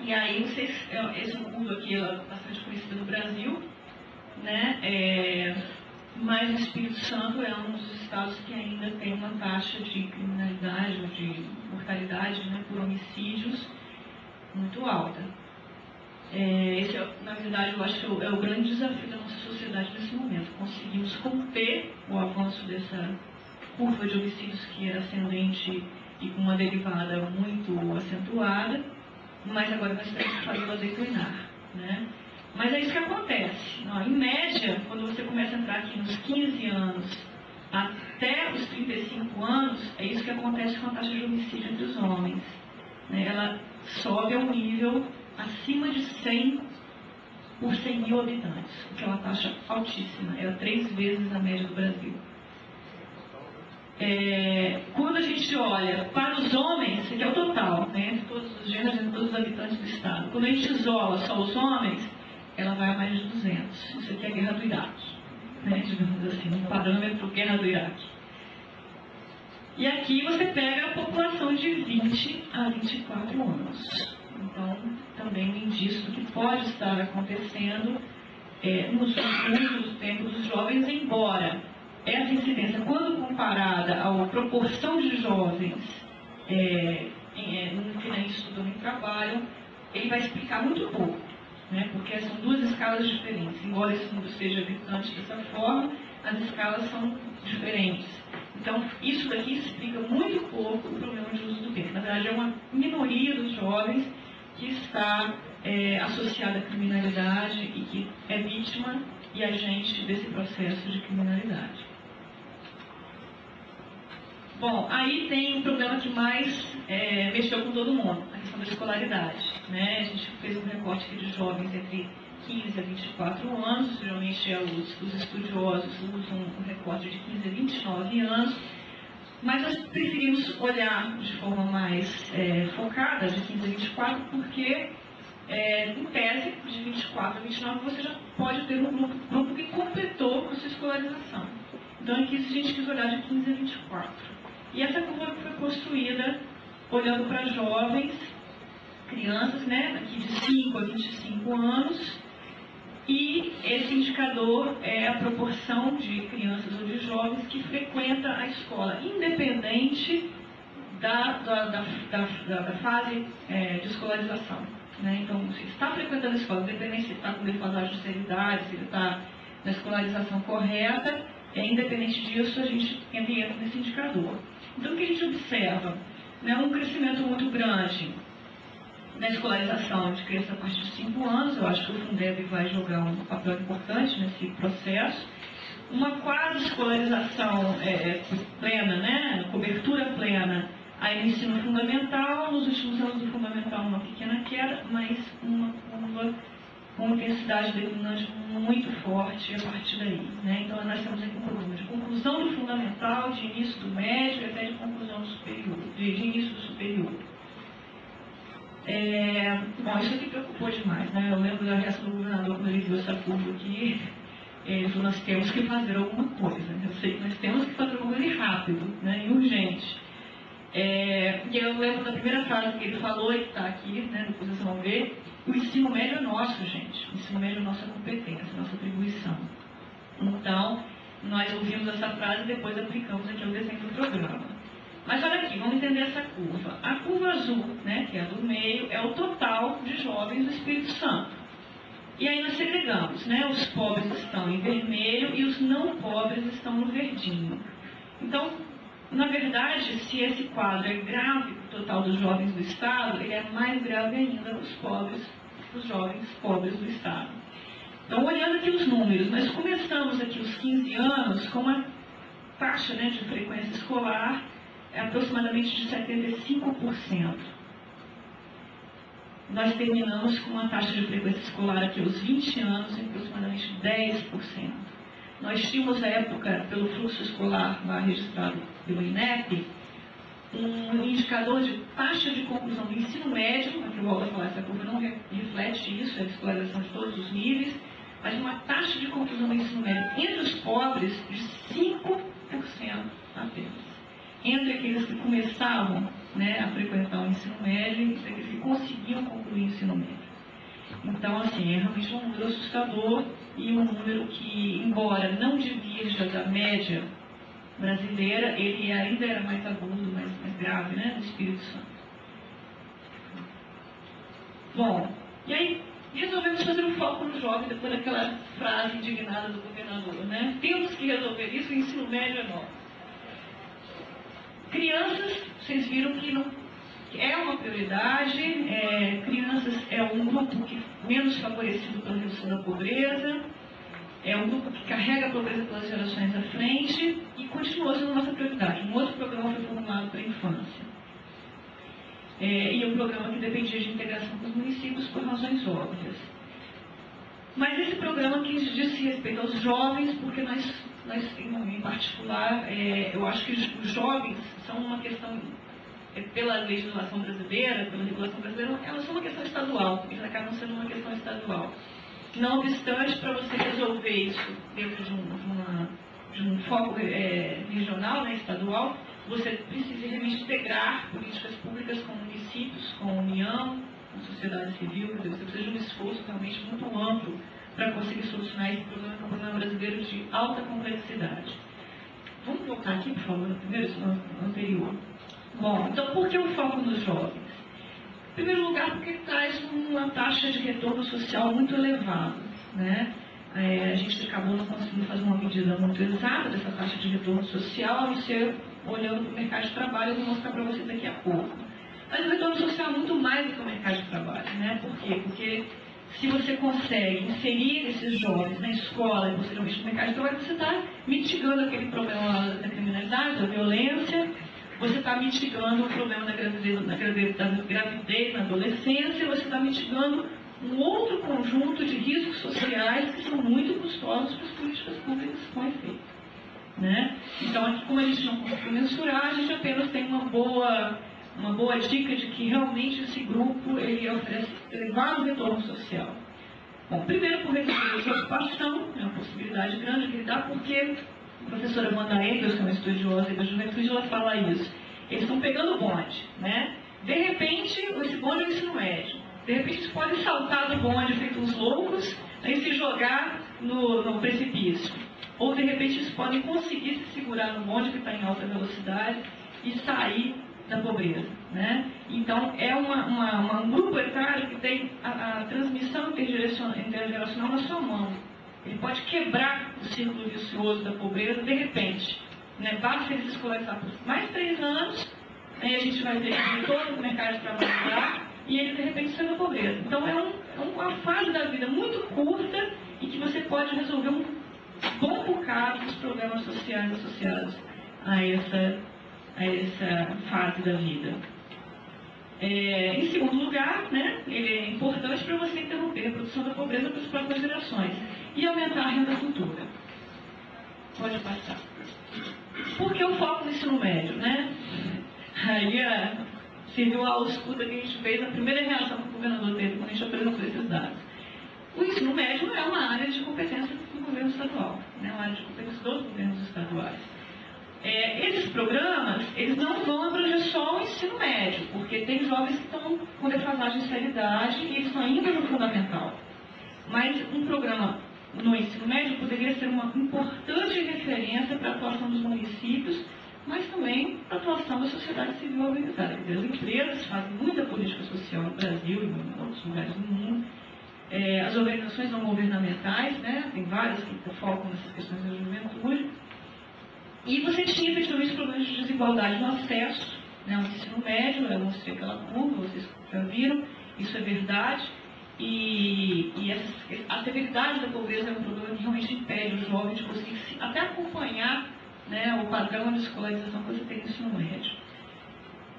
E aí, esse mundo aqui é bastante conhecido no Brasil, né? Mas o Espírito Santo é um dos estados que ainda tem uma taxa de criminalidade, de mortalidade, né, por homicídios muito alta. Esse, na verdade, eu acho que é o grande desafio da nossa sociedade nesse momento. Conseguimos conter o avanço dessa curva de homicídios que era ascendente e com uma derivada muito acentuada, mas agora nós temos que fazê-la declinar, né? Mas é isso que acontece. Em média, quando você começa a entrar aqui nos 15 anos até os 35 anos, é isso que acontece com a taxa de homicídio entre os homens, né? Ela sobe a um nível acima de 100 por 100 mil habitantes, o que é uma taxa altíssima, é 3 vezes a média do Brasil. Quando a gente olha para os homens, que é o total, né, de todos os gêneros, de todos os habitantes do Estado, quando a gente isola só os homens, ela vai a mais de 200. Isso aqui é a guerra do Iraque, né, digamos assim, um parâmetro guerra do Iraque. E aqui você pega a população de 20 a 24 anos. Então, também um indício do que pode estar acontecendo nos últimos tempos dos jovens, embora essa incidência, quando comparada à proporção de jovens que nem estudam nem trabalham, ele vai explicar muito pouco, né? Porque são duas escalas diferentes. Embora esse mundo seja gritante dessa forma, as escalas são diferentes. Então, isso daqui explica muito pouco o problema de uso do tempo. Na verdade, é uma minoria dos jovens que está associada à criminalidade e que é vítima e agente desse processo de criminalidade. Bom, aí tem um problema que mais mexeu com todo mundo, a questão da escolaridade, né? A gente fez um recorte aqui de jovens entre 15 a 24 anos, geralmente os estudiosos usam um recorte de 15 a 29 anos, mas nós preferimos olhar de forma mais focada, de 15 a 24, porque, em tese, de 24 a 29, você já pode ter um grupo que completou a sua escolarização. Então, aqui a gente quis olhar de 15 a 24. E essa curva foi construída olhando para jovens, crianças, né, aqui de 5 a 25 anos, e esse indicador é a proporção de crianças ou de jovens que frequenta a escola, independente da fase de escolarização, né? Então, se está frequentando a escola, independente se está com defasagem de seriedade, se ele está na escolarização correta, independente disso, a gente entra nesse indicador. Então, o que a gente observa? Né, um crescimento muito grande na escolarização de crianças a partir de 5 anos, eu acho que o Fundeb vai jogar um papel importante nesse processo. Uma quase escolarização plena, né, cobertura plena aí no ensino fundamental, nos últimos anos do fundamental uma pequena queda, mas uma curva com intensidade declinante muito forte a partir daí, né? Então nós temos aqui um problema de conclusão do fundamental, de início do médio e até de conclusão do superior, de início do superior. Bom, isso aqui preocupou demais, né? Eu lembro da reação do governador quando ele viu essa curva aqui. Ele falou, nós temos que fazer alguma coisa. Eu sei que nós temos que fazer alguma coisa rápido, né? E urgente. E eu lembro da primeira frase que ele falou, e que está aqui, né? Depois vocês vão ver. O ensino médio é nosso, gente. O ensino médio é nossa competência, nossa atribuição. Então, nós ouvimos essa frase e depois aplicamos aqui ao desenho do programa. Mas olha aqui, vamos entender essa curva. A curva azul, né, que é a do meio, é o total de jovens do Espírito Santo. E aí nós segregamos, né? Os pobres estão em vermelho e os não pobres estão no verdinho. Então, na verdade, se esse quadro é grave para o total dos jovens do Estado, ele é mais grave ainda para os jovens pobres do Estado. Então, olhando aqui os números, nós começamos aqui os 15 anos com uma taxa, né, de frequência escolar aproximadamente de 75%. Nós terminamos com uma taxa de frequência escolar aqui aos 20 anos em aproximadamente 10%. Nós tínhamos, à época, pelo fluxo escolar lá registrado pelo INEP, um indicador de taxa de conclusão do ensino médio, aqui eu volto a falar, essa curva não reflete isso, é a escolarização de todos os níveis, mas uma taxa de conclusão do ensino médio entre os pobres de 5% apenas. Entre aqueles que começavam, né, a frequentar o ensino médio e aqueles que conseguiam concluir o ensino médio. Então, assim, é realmente um número assustador e um número que, embora não divirja da média brasileira, ele ainda era mais agudo, mais grave, né, no Espírito Santo. Bom, e aí resolvemos fazer um foco no jovem depois daquela frase indignada do governador, né? Temos que resolver isso, o ensino médio é nosso. Crianças, vocês viram que não é uma prioridade, crianças é um grupo menos favorecido pela redução da pobreza, é um grupo que carrega a pobreza pelas gerações à frente e continuou sendo nossa prioridade. Um outro programa foi formulado para a infância. E é um programa que dependia de integração com os municípios por razões óbvias. Mas esse programa quis dizer respeito aos jovens, porque nós em particular, eu acho que os jovens são uma questão, pela legislação brasileira, pela regulação brasileira, elas são uma questão estadual, eles acabam sendo uma questão estadual. Não obstante, para você resolver isso dentro de um foco regional, né, estadual, você precisa realmente integrar políticas públicas com municípios, com a União, com a sociedade civil, quer dizer, você precisa de um esforço realmente muito amplo para conseguir solucionar esse problema, que é um problema brasileiro de alta complexidade. Vamos voltar aqui, por favor, no primeiro, no anterior. Bom, então por que o foco nos jovens? Em primeiro lugar, porque ele traz uma taxa de retorno social muito elevada, né? A gente acabou não conseguindo fazer uma medida muito exata dessa taxa de retorno social, a não ser olhando para o mercado de trabalho, eu vou mostrar para vocês daqui a pouco. Mas o retorno social é muito mais do que o mercado de trabalho, né? Por quê? Porque se você consegue inserir esses jovens na escola e posteriormente no mercado de trabalho, você está mitigando aquele problema da criminalidade, da violência, você está mitigando o problema da gravidez na adolescência, você está mitigando um outro conjunto de riscos sociais que são muito custosos para as políticas públicas que são feitas, né? Então, aqui, como a gente não conseguiu mensurar, a gente apenas tem uma boa dica de que realmente esse grupo ele oferece elevado retorno social. Bom, primeiro por reduzir a desocupação, é uma possibilidade grande que ele dá, porque a professora Wanda Engels, que é uma estudiosa da juventude, ela fala isso. Eles estão pegando bonde, né? De repente, esse bonde é o ensino médio. De repente, eles podem saltar do bonde feito uns loucos e se jogar no precipício. Ou, de repente, eles podem conseguir se segurar no bonde que está em alta velocidade e sair da pobreza, né? Então, é um grupo etário que tem a transmissão intergeracional na sua mão. Ele pode quebrar o círculo vicioso da pobreza de repente, né? Basta ele se escolarizar por mais 3 anos, aí a gente vai ver que todo o mercado de trabalho e ele de repente sai da pobreza. Então, é uma fase da vida muito curta e que você pode resolver um bom bocado dos problemas sociais associados a essa fase da vida. Em segundo lugar, né, ele é importante para você interromper a reprodução da pobreza para as próximas gerações e aumentar a renda futura. Pode passar. Por que o foco no ensino médio, né? Aí serviu a aula escuta que a gente fez, a primeira reação que o governador teve quando a gente apresentou esses dados. O ensino médio é uma área de competência do governo estadual, né, uma área de competência dos governos estaduais. Esses programas, eles não vão abranger só o ensino médio, porque tem jovens que estão com defasagem de escolaridade e eles estão ainda no fundamental. Mas um programa no ensino médio poderia ser uma importante referência para a atuação dos municípios, mas também para a atuação da sociedade civil organizada. As empresas fazem muita política social no Brasil e em outros lugares do mundo. As organizações não governamentais, né, tem várias que focam nessas questões da juventude. E você tinha efetivamente problemas de desigualdade no acesso, né, ao ensino médio. Eu mostrei aquela curva, vocês já viram, isso é verdade. E a severidade da pobreza é um problema que realmente impede os jovens de conseguir até acompanhar, né, o padrão de escolarização que você tem no ensino médio.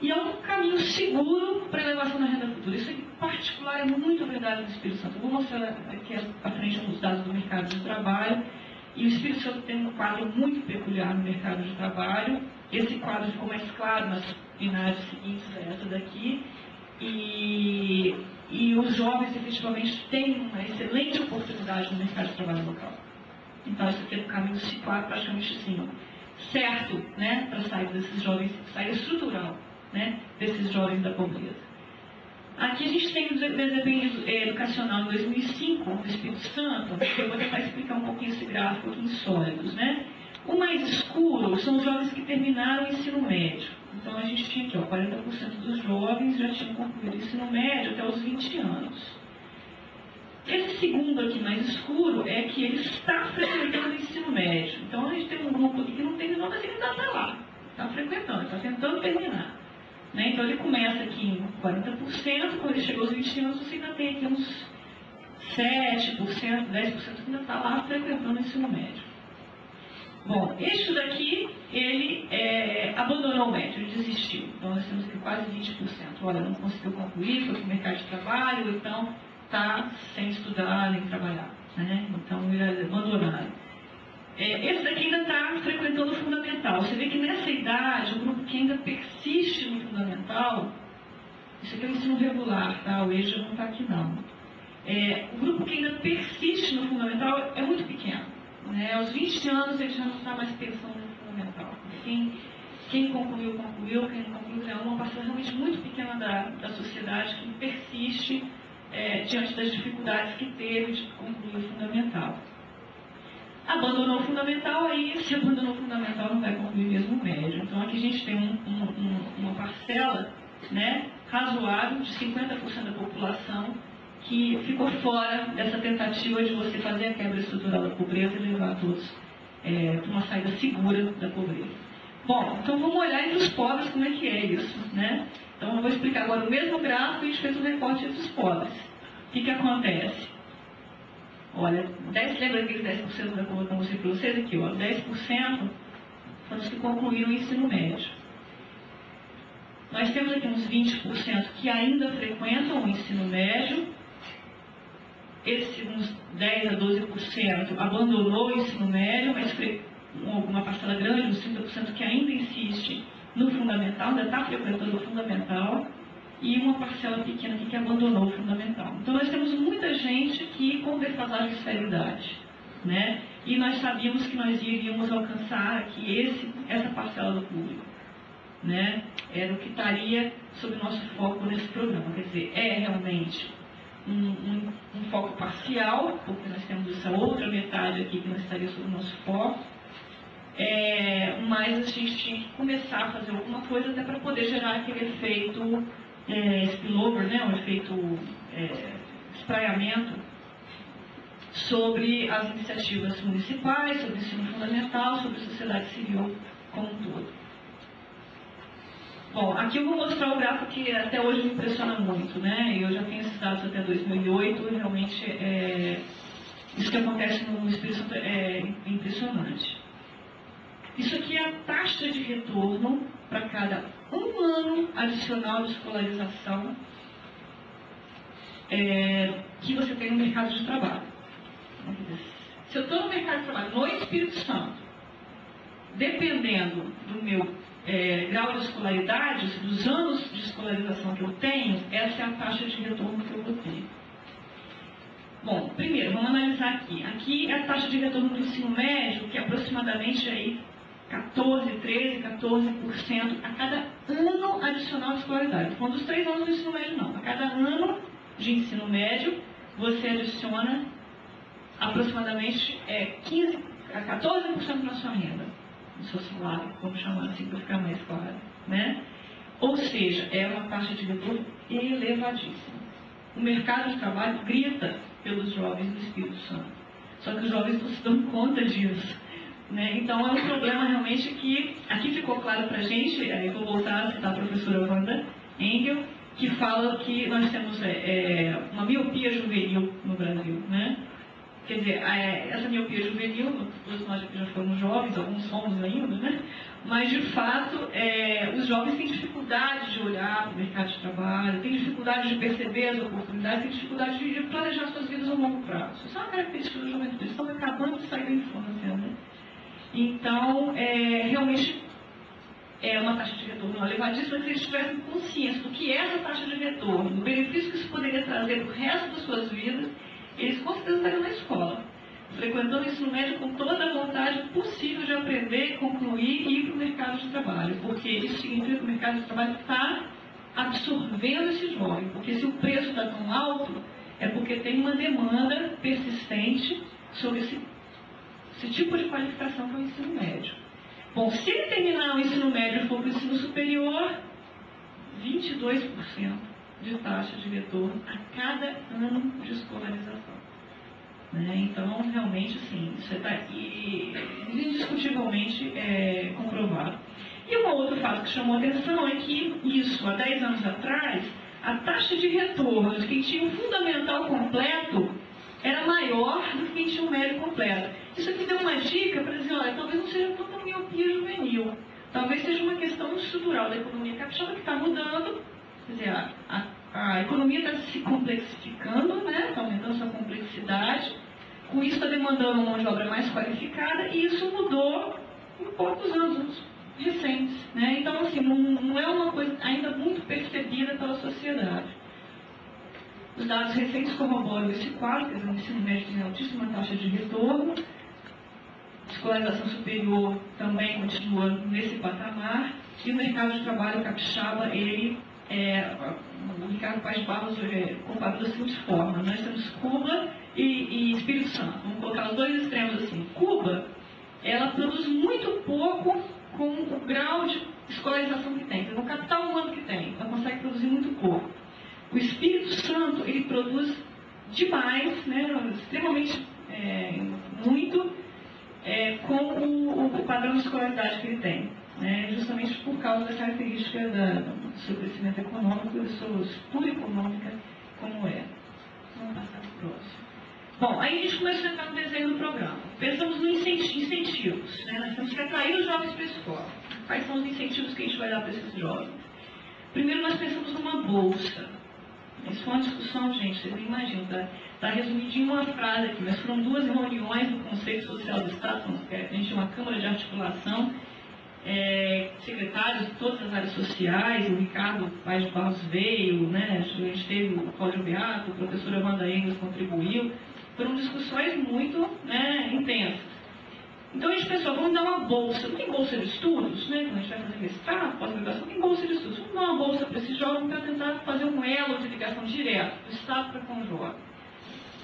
E é um caminho seguro para a elevação da renda futura. Isso em particular é muito verdade no Espírito Santo. Eu vou mostrar aqui à frente os dados do mercado de trabalho. E o Espírito Santo tem um quadro muito peculiar no mercado de trabalho. Esse quadro ficou mais claro nas binárias seguintes a essa daqui. E os jovens efetivamente têm uma excelente oportunidade no mercado de trabalho local. Então, isso aqui é um caminho praticamente assim, certo, né, para sair desses jovens, sair estrutural, né, desses jovens da pobreza. Aqui a gente tem o desempenho educacional em 2005 no Espírito Santo. Eu vou tentar explicar um pouquinho esse gráfico aqui em sólidos, né? O mais escuro são os jovens que terminaram o ensino médio. Então a gente tinha aqui, 40% dos jovens já tinham concluído o ensino médio até os 20 anos. Esse segundo aqui mais escuro é que ele está frequentando o ensino médio. Então a gente tem um grupo aqui que não terminou, mas ele ainda está lá. Está frequentando, está tentando terminar. Né? Então, ele começa aqui em 40%, quando ele chega aos 20 anos, você ainda tem aqui uns 7%, 10% que ainda está lá frequentando o ensino médio. Bom, este daqui, ele abandonou o médio, ele desistiu. Então, nós temos aqui quase 20%. Olha, não conseguiu concluir, foi para o mercado de trabalho, ou então está sem estudar nem trabalhar. Né? Então, eles abandonaram. Esse daqui ainda está frequentando o fundamental. Você vê que nessa idade, o grupo que ainda persiste no fundamental, isso aqui é o ensino regular, tá? O EJA não está aqui não. O grupo que ainda persiste no fundamental é muito pequeno. Né? Aos 20 anos, ele já não está mais pensando no fundamental. Quem concluiu, concluiu. Quem não concluiu, é uma parcela realmente muito pequena da sociedade que persiste diante das dificuldades que teve de concluir o fundamental. Abandonou o fundamental, aí se abandonou o fundamental não vai concluir mesmo o médio. Então aqui a gente tem uma parcela, né, razoável de 50% da população que ficou fora dessa tentativa de você fazer a quebra estrutural da pobreza e levar todos para uma saída segura da pobreza. Bom, então vamos olhar entre os pobres como é que é isso, né? Então eu vou explicar agora o mesmo gráfico e a gente fez um recorte entre os pobres. O que acontece? Olha, lembra aqueles 10% que eu mostrei para vocês aqui? Ó, 10% foram os que concluíram o ensino médio. Nós temos aqui uns 20% que ainda frequentam o ensino médio. Uns 10% a 12% abandonou o ensino médio, mas uma parcela grande, uns 30% que ainda insiste no fundamental, ainda está frequentando o fundamental. E uma parcela pequena aqui que abandonou o fundamental. Então, nós temos muita gente que com defasagem de escolaridade, né? E nós sabíamos que nós iríamos alcançar aqui essa parcela do público, né? Era o que estaria sob nosso foco nesse programa. Quer dizer, é realmente um foco parcial, porque nós temos essa outra metade aqui que não estaria sob o nosso foco, mas a gente tinha que começar a fazer alguma coisa até para poder gerar aquele efeito spillover, né, um efeito espraiamento sobre as iniciativas municipais, sobre o ensino fundamental, sobre a sociedade civil como um todo. Bom, aqui eu vou mostrar o gráfico que até hoje me impressiona muito, né? Eu já tenho esses dados até 2008 e realmente isso que acontece no Espírito Santo é impressionante. Isso aqui é a taxa de retorno para cada um ano adicional de escolarização que você tem no mercado de trabalho. Se eu estou no mercado de trabalho no Espírito Santo, dependendo do meu grau de escolaridade, dos anos de escolarização que eu tenho, essa é a taxa de retorno que eu vou ter. Bom, primeiro, vamos analisar aqui. Aqui é a taxa de retorno do ensino médio, que é aproximadamente aí 14% a cada ano adicional de escolaridade. Falando dos 3 anos do ensino médio, não. A cada ano de ensino médio, você adiciona aproximadamente 14% na sua renda, no seu salário, vamos chamar assim para ficar mais claro. Né? Ou seja, é uma taxa de retorno elevadíssima. O mercado de trabalho grita pelos jovens do Espírito Santo. Só que os jovens não se dão conta disso. Né? Então, é um problema realmente que aqui ficou claro para a gente. Eu vou voltar a citar a professora Wanda Engel, que fala que nós temos uma miopia juvenil no Brasil. Né? Quer dizer, essa miopia juvenil, todos nós já fomos jovens, alguns somos ainda, né? Mas, de fato, os jovens têm dificuldade de olhar para o mercado de trabalho, têm dificuldade de perceber as oportunidades, têm dificuldade de planejar suas vidas a longo prazo. Isso é uma característica da juventude, eles estão acabando de sair da infância. Né? Então, realmente é uma taxa de retorno elevadíssima. Se eles tivessem consciência do que é essa taxa de retorno, do benefício que isso poderia trazer para o resto das suas vidas, eles com certeza estariam na escola, frequentando o ensino médio com toda a vontade possível de aprender, concluir e ir para o mercado de trabalho, porque isso significa que o mercado de trabalho está absorvendo esse jovem, porque se o preço está tão alto, é porque tem uma demanda persistente sobre esse tipo de qualificação que é o ensino médio. Bom, se ele terminar o ensino médio e for para o ensino superior, 22% de taxa de retorno a cada ano de escolarização. Né? Então, realmente, sim, isso está indiscutivelmente comprovado. E um outro fato que chamou a atenção é que isso, há 10 anos atrás, a taxa de retorno de quem tinha um fundamental completo era maior do que quem tinha um médio completo. Isso aqui deu uma dica para dizer, olha, talvez não seja tanta miopia juvenil, talvez seja uma questão estrutural da economia capixaba que está mudando, quer dizer, a economia está se complexificando, né? Está aumentando sua complexidade, com isso está demandando uma mão de obra mais qualificada, e isso mudou em poucos anos recentes, né? Então, assim, não é uma coisa ainda muito percebida pela sociedade. Os dados recentes corroboram esse quadro, quer dizer, o ensino médio tem altíssima taxa de retorno, a escolarização superior também continua nesse patamar, e o mercado de trabalho capixaba, o Ricardo Paes Barros comparou da seguinte forma: nós temos Cuba e Espírito Santo, vamos colocar os dois extremos assim. Cuba, ela produz muito pouco com o grau de escolarização que tem, com o capital humano que tem, ela consegue produzir muito pouco. O Espírito Santo, ele produz demais, né, extremamente muito, com o padrão de escolaridade que ele tem, né, justamente por causa da característica do seu crescimento econômico e da sua estrutura econômica como é. Vamos passar para o próximo. Bom, aí a gente começou a entrar no desenho do programa. Pensamos nos incentivos, né? Nós temos que atrair os jovens para a escola. Quais são os incentivos que a gente vai dar para esses jovens? Primeiro, nós pensamos numa bolsa. Isso foi uma discussão, gente, vocês não imaginam, está resumidinho em uma frase aqui, mas foram 2 reuniões do Conselho Social do Estado, a gente tinha uma Câmara de Articulação, secretários de todas as áreas sociais, o Ricardo Paes Barros veio, né? A gente teve o Cláudio Beato, o professor Amanda Engels contribuiu. Foram discussões muito, né, intensas. Então a gente pensou, vamos dar uma bolsa. Não tem bolsa de estudos, né? Quando a gente vai fazer mestrado, pós-graduação, tem bolsa de estudos. Vamos dar uma bolsa para esses jovens para tentar fazer um elo de ligação direta do Estado para com o jovem.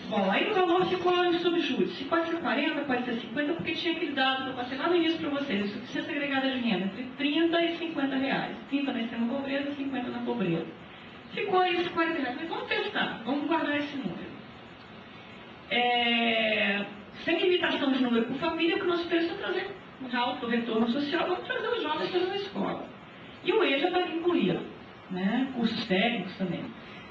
Bom, aí o valor ficou em subjúdice. Pode ser 40, pode ser 50, porque tinha aquele dado que eu passei lá no início para vocês, insuficiência agregada de renda, entre 30 e 50 reais. 30 na extrema pobreza, 50 na pobreza. Ficou aí esses 40 reais. Mas vamos testar, vamos guardar esse número. Sem limitação de número por família, o que o nosso preço é trazer um alto retorno social, vamos trazer os jovens para uma escola. E o EJA está incluído, né? Cursos técnicos também.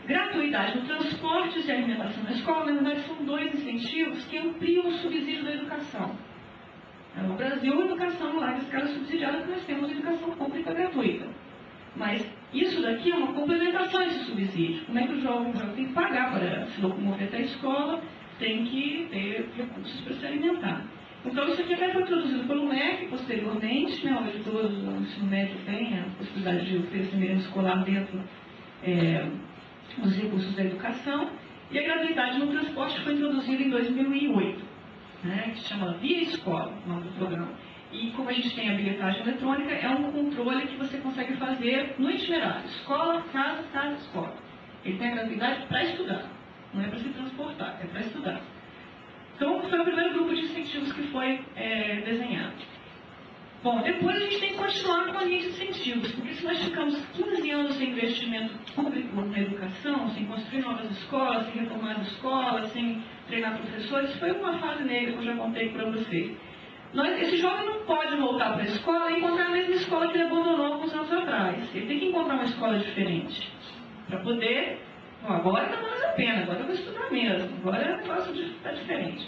Gratuidade no transportes e alimentação na escola, na verdade, são 2 incentivos que ampliam o subsídio da educação. No Brasil, a educação lá, esse cara é subsidiada, porque nós temos educação pública gratuita. Mas isso daqui é uma complementação a esse subsídio. Como é que o jovem tem que pagar para se locomover até a escola, tem que ter recursos para se alimentar. Então, isso aqui até foi produzido pelo MEC posteriormente, né? Hoje todos o ensino médio tem a possibilidade de oferecer merenda escolar dentro dos recursos da educação, e a gratuidade no transporte foi introduzida em 2008, né? Que se chama Via Escola, o nome do programa. E como a gente tem a bilhetagem eletrônica, é um controle que você consegue fazer no itinerário, escola, casa, casa, escola. Ele tem a gratuidade para estudar. Não é para se transportar, é para estudar. Então, foi o primeiro grupo de incentivos que foi desenhado. Bom, depois a gente tem que continuar com a linha de incentivos, porque se nós ficamos 15 anos sem investimento público na educação, sem construir novas escolas, sem reformar as escolas, sem treinar professores, foi uma fase negra que eu já contei para vocês. Esse jovem não pode voltar para a escola e encontrar a mesma escola que ele abandonou alguns anos atrás. Ele tem que encontrar uma escola diferente, para poder... agora está mais a pena, agora eu vou estudar mesmo, agora o negócio está diferente.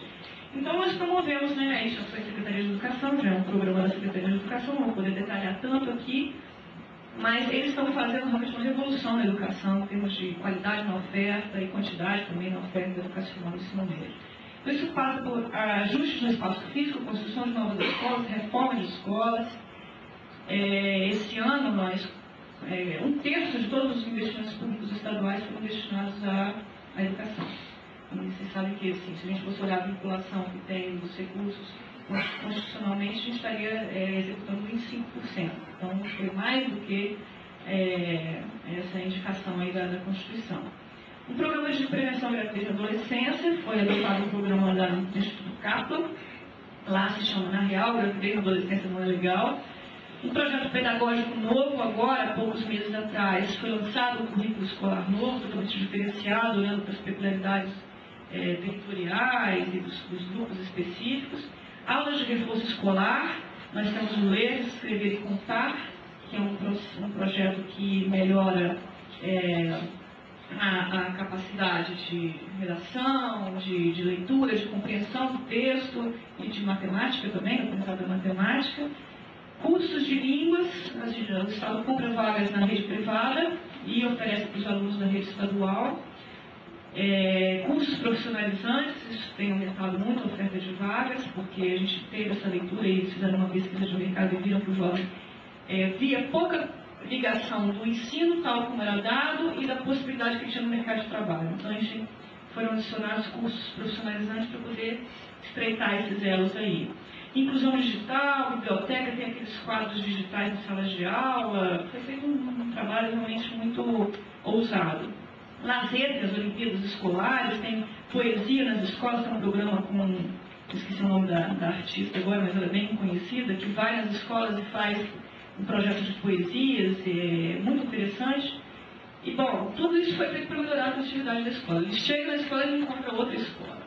Então nós promovemos, né, isso foi a Secretaria de Educação, já é um programa da Secretaria de Educação, não vou poder detalhar tanto aqui, mas eles estão fazendo realmente uma revolução na educação, em termos de qualidade na oferta e quantidade também na oferta educacional do ensino médio. Então isso passa por ajustes no espaço físico, construção de novas escolas, reforma de escolas. Esse ano nós... 1/3 de todos os investimentos públicos estaduais foram destinados à educação. E vocês sabem que, assim, se a gente fosse olhar a vinculação que tem dos recursos, constitucionalmente a gente estaria executando em 5%. Então, foi mais do que essa indicação aí da Constituição. O programa de prevenção gratuita da adolescência foi adotado no programa do Instituto Kaplan. Lá se chama, na real, gravidez na adolescência não é legal. Um projeto pedagógico novo, agora, há poucos meses atrás, foi lançado o currículo escolar novo, totalmente diferenciado, olhando para as peculiaridades territoriais e dos grupos específicos. Aulas de reforço escolar, Nós temos o Ler, Escrever e Contar, que é um projeto que melhora a capacidade de redação, de leitura, de compreensão do texto e de matemática também, aprendizado da matemática. Cursos de línguas, o Estado compra vagas na rede privada e oferece para os alunos da rede estadual. Cursos profissionalizantes, isso tem aumentado muito a oferta de vagas, porque a gente teve essa leitura e eles fizeram uma pesquisa de mercado e viram que o jovem via pouca ligação do ensino tal como era dado e da possibilidade que ele tinha no mercado de trabalho. Então, foram adicionados cursos profissionalizantes para poder estreitar esses elos aí. Inclusão digital, biblioteca, tem aqueles quadros digitais em salas de aula. Foi feito um trabalho realmente muito ousado. Lazer, tem as Olimpíadas Escolares, tem poesia nas escolas, tem um programa com, esqueci o nome da artista agora, mas ela é bem conhecida, que vai nas escolas e faz um projeto de poesias, muito interessante. E, bom, tudo isso foi feito para melhorar a atividade da escola. Eles chegam na escola e não encontram outra escola.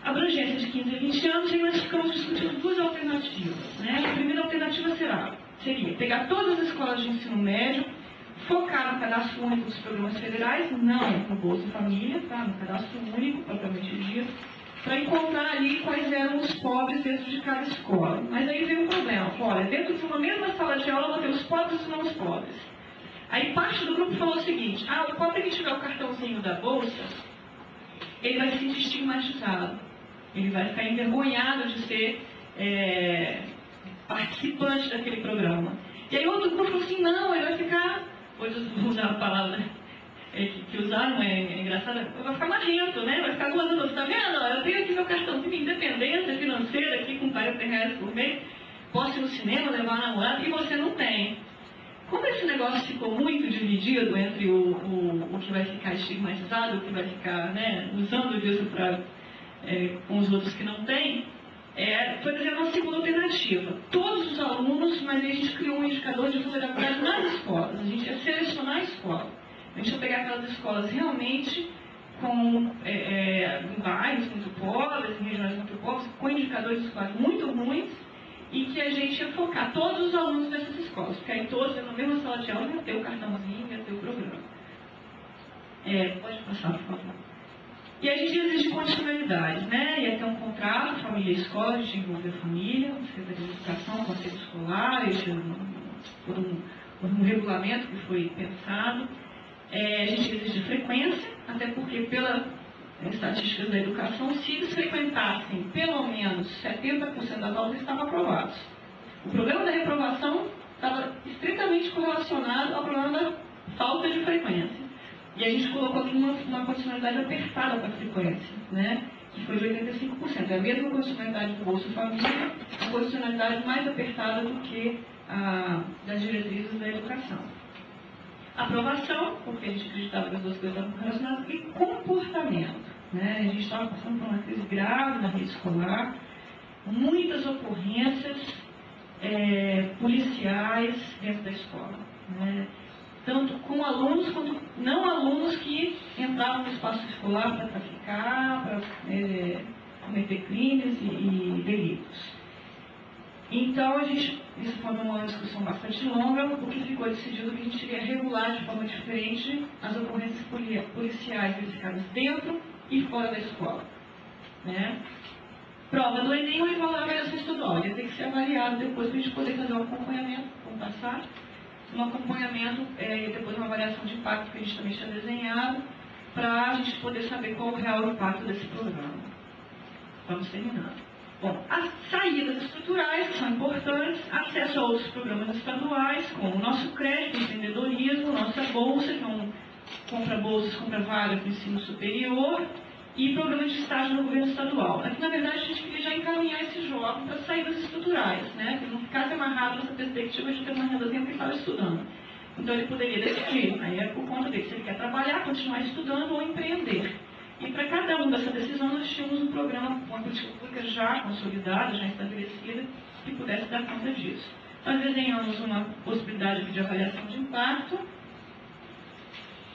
Abrangência de 15 a 20 anos, e nós ficamos discutindo duas alternativas. Né? A primeira alternativa seria pegar todas as escolas de ensino médio, focar no cadastro único dos programas federais, não no Bolsa Família, tá? No cadastro único, propriamente dito, para encontrar ali quais eram os pobres dentro de cada escola. Mas aí veio um problema. Olha, dentro de uma mesma sala de aula vão ter os pobres e não os pobres. Aí parte do grupo falou o seguinte: o pobre que tiver o cartãozinho da Bolsa, ele vai se sentir estigmatizado. Ele vai ficar envergonhado de ser participante daquele programa. E aí outro grupo falou assim: não, ele vai ficar, vou usar a palavra que usaram, é engraçada, vai ficar marrento, né? Vai ficar gozando. Você está vendo? Eu tenho aqui meu cartãozinho de independência financeira aqui com R$40 por mês, posso ir no cinema, levar a namorada, e você não tem. Como esse negócio ficou muito dividido entre o que vai ficar estigmatizado, o que vai ficar, né, usando disso com os outros que não têm, foi fazer uma segunda alternativa. Todos os alunos, mas a gente criou um indicador de vulnerabilidade nas escolas. A gente ia selecionar a escola. A gente ia pegar aquelas escolas realmente em bairros muito pobres, em regiões muito pobres, com indicadores escolares muito ruins, e que a gente ia focar todos os alunos dessas escolas, porque aí todos na mesma sala de aula ia ter o cartãozinho, ia ter o programa. Pode passar, por favor. E a gente exige continuidade, né? Ia ter um contrato, família e escola, a gente envolve a família, a Secretaria de Educação, o Conselho Escolar, por um regulamento que foi pensado. A gente exige frequência, até porque pelas estatísticas da educação, se eles frequentassem pelo menos 70% das aulas, estavam aprovados. O problema da reprovação estava estritamente correlacionado ao problema da falta de frequência. E a gente colocou aqui uma condicionalidade apertada para a frequência, né? Que foi de 85%. É a mesma condicionalidade do Bolsa Família, a condicionalidade mais apertada do que das diretrizes da educação. Aprovação, porque a gente acreditava que as duas coisas estavam relacionadas, e comportamento. Né? A gente estava passando por uma crise grave na rede escolar, muitas ocorrências policiais dentro da escola. Né? Tanto com alunos quanto não alunos que entravam no espaço escolar para traficar, para cometer crimes e delitos. Então, isso foi uma discussão bastante longa, o que ficou decidido que a gente iria regular de forma diferente as ocorrências policiais verificadas dentro e fora da escola. Né? Prova do Enem ou avaliação estadual, ia ter que ser avaliado depois para a gente poder fazer um acompanhamento, como passar, um acompanhamento e depois uma avaliação de impacto que a gente também tinha desenhado, para a gente poder saber qual o real impacto desse programa. Vamos terminando. Bom, as saídas estruturais são importantes, acesso a outros programas estaduais, como o nosso crédito, empreendedorismo, nossa bolsa, que é um compra bolsas, compra vaga para o ensino superior, e programas de estágio no governo estadual. Aqui, na verdade, a gente queria já encaminhar esse jovem para saídas estruturais, né? Que ele não ficasse amarrado nessa perspectiva de ter uma rendazinha porque estava estudando. Então, ele poderia decidir, aí é por conta dele, se ele quer trabalhar, continuar estudando ou empreender. E para cada uma dessas decisões, nós tínhamos um programa, uma política pública já consolidada, já estabelecida, que pudesse dar conta disso. Nós desenhamos uma possibilidade de avaliação de impacto,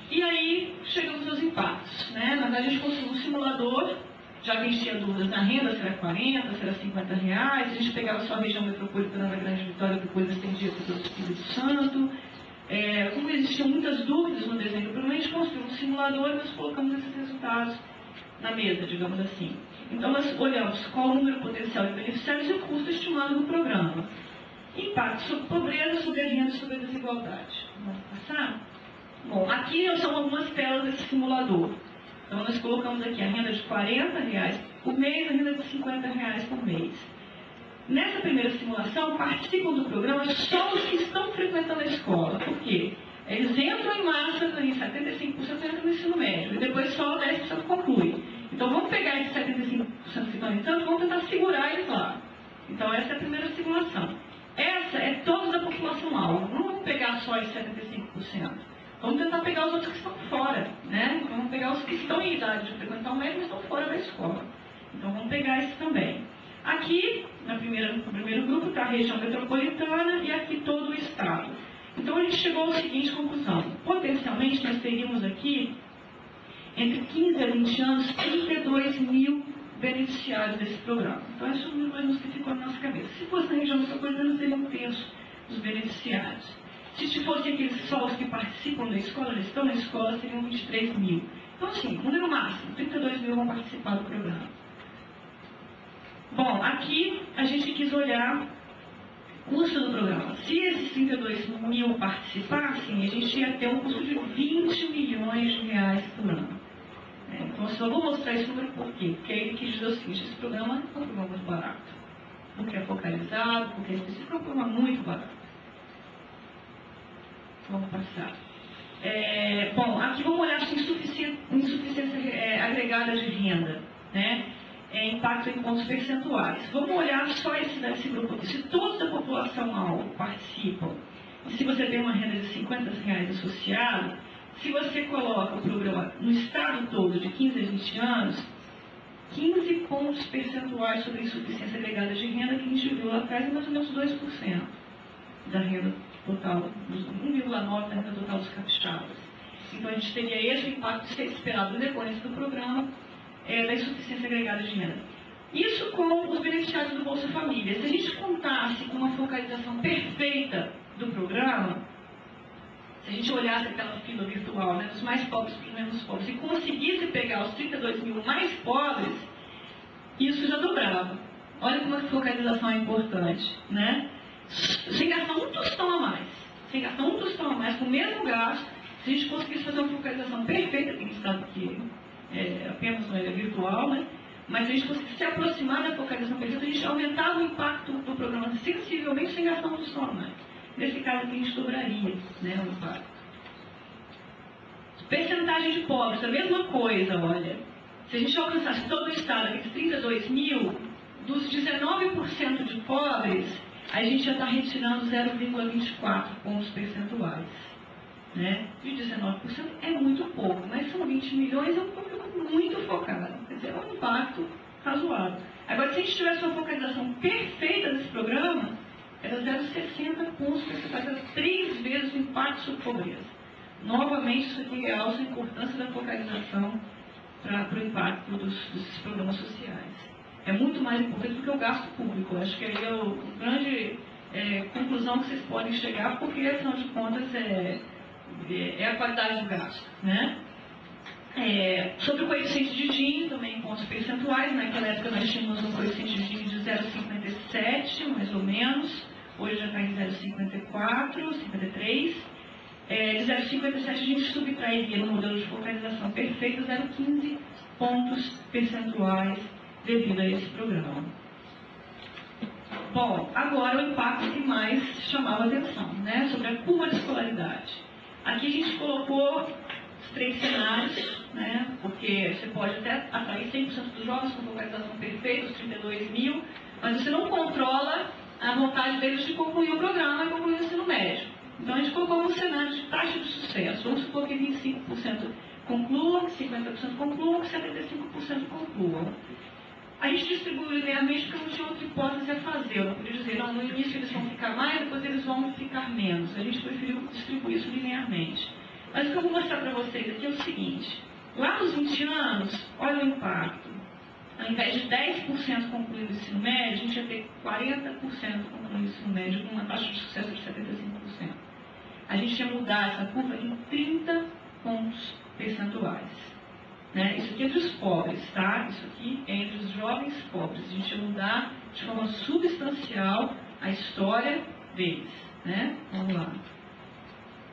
e aí chegamos aos impactos. Né? Na verdade, a gente construiu um simulador já que a gente tinha dúvidas na renda, se era 40, se era 50 reais, a gente pegava só a região metropolitana da Grande Vitória, depois estendia para todo o Espírito Santo. Como existiam muitas dúvidas no desenho do programa, a gente construiu um simulador e nós colocamos esses resultados na mesa, digamos assim. Então, nós olhamos qual o número potencial de beneficiários e o custo estimado do programa. Impacto sobre pobreza, sobre a renda e sobre a desigualdade. Vamos passar? Bom, aqui são algumas telas desse simulador. Então, nós colocamos aqui a renda de R$40 por mês, a renda de R$50 por mês. Nessa primeira simulação, participam do programa só os que estão frequentando a escola. Por quê? Eles entram em massa, em 75% entram no ensino médio, e depois só 10% conclui. Então, vamos pegar esses 75% que estão entrando, vamos tentar segurar eles lá. Então, essa é a primeira simulação. Essa é toda a população-alvo. Não vamos pegar só esses 75%. Vamos tentar pegar os outros que estão fora, né? Então, vamos pegar os que estão em idade de frequentar o médio, mas estão fora da escola. Então, vamos pegar esses também. Aqui, no primeiro grupo, está a região metropolitana e aqui todo o estado. Então, a gente chegou à seguinte conclusão. Potencialmente, nós teríamos aqui, entre 15 a 20 anos, 32 mil beneficiários desse programa. Então, esse é o número que ficou na nossa cabeça. Se fosse na região metropolitana, seria um terço dos beneficiários. Se fossem aqueles só os que participam da escola, eles estão na escola, seriam 23 mil. Então, assim, número máximo, 32 mil vão participar do programa. Bom, aqui a gente quis olhar o custo do programa. Se esses 32 mil participassem, a gente ia ter um custo de R$20 milhões por ano. Então, eu só vou mostrar esse número por quê? Porque ele quis dizer o seguinte, esse programa é um programa muito barato. Porque é focalizado, porque é específico, é um programa muito barato. Vamos passar. Bom, aqui vamos olhar se insuficiência agregada de renda, né? Impacto em pontos percentuais. Vamos olhar só esse grupo aqui. Se toda a população-alvo participam, e se você tem uma renda de R$50 associada, se você coloca o programa no estado todo de 15 a 20 anos, 15 pontos percentuais sobre a insuficiência agregada de renda que a gente viu lá atrás é mais ou menos 2% da renda total, 1,9% da renda total dos capixabas. Então, a gente teria esse impacto esperado no decorrência do programa da insuficiência agregada de renda. Isso com os beneficiários do Bolsa Família. Se a gente contasse com uma focalização perfeita do programa, se a gente olhasse aquela fila virtual, né, dos mais pobres para os menos pobres, e conseguisse pegar os 32 mil mais pobres, isso já dobrava. Olha como a focalização é importante, né? Sem gastar um tostão a mais. Sem gastar um tostão a mais, com o mesmo gasto, se a gente conseguisse fazer uma focalização perfeita, que a gente sabe que apenas não é virtual, né? Mas se a gente conseguisse se aproximar da focalização perfeita, a gente aumentava o impacto do programa sensivelmente sem gastar um tostão a mais. Nesse caso aqui, a gente dobraria, né, o impacto. Percentagem de pobres, a mesma coisa, olha. Se a gente alcançasse todo o estado, aqueles 32 mil, dos 19% de pobres, a gente já está retirando 0,24 pontos percentuais. Né? De 19% é muito pouco, mas são 20 milhões, é um público muito focado. Quer dizer, é um impacto razoável. Agora, se a gente tivesse uma focalização perfeita desse programa, era 0,60 pontos percentuais, era 3 vezes o impacto sobre pobreza. Novamente, isso aqui realça a importância da focalização para o impacto dos programas sociais. É muito mais importante do que o gasto público. Acho que aí é a grande conclusão que vocês podem chegar, porque, afinal de contas, é a qualidade do gasto. Né? Sobre o coeficiente de Gini, também em pontos percentuais, naquela época nós tínhamos um coeficiente de Gini de 0,57, mais ou menos, hoje já está em 0,54, 53. De 0,57 a gente subtrairia no modelo de focalização perfeito 0,15 pontos percentuais devido a esse programa. Bom, agora o impacto que mais chamava a atenção, né, sobre a curva de escolaridade. Aqui a gente colocou os 3 cenários, né, porque você pode até atrair 100% dos jovens com focalização perfeita, os 32 mil, mas você não controla a vontade deles de concluir o programa e concluir o ensino médio. Então a gente colocou um cenário de taxa de sucesso. Vamos supor que 25% concluam, 50% concluam, 75% concluam. A gente distribuiu linearmente porque não tinha outra hipótese a fazer. Eu não podia dizer, não, no início eles vão ficar mais, depois eles vão ficar menos. A gente preferiu distribuir isso linearmente. Mas o que eu vou mostrar para vocês aqui é o seguinte. Lá nos 20 anos, olha o impacto. ao invés de 10% concluindo o ensino médio, a gente ia ter 40% concluindo o ensino médio, com uma taxa de sucesso de 75%. A gente ia mudar essa curva em 30 pontos percentuais. Né? Isso aqui é entre os pobres, tá? Isso aqui é entre os jovens pobres. A gente ia mudar de forma substancial a história deles. Né? Vamos lá.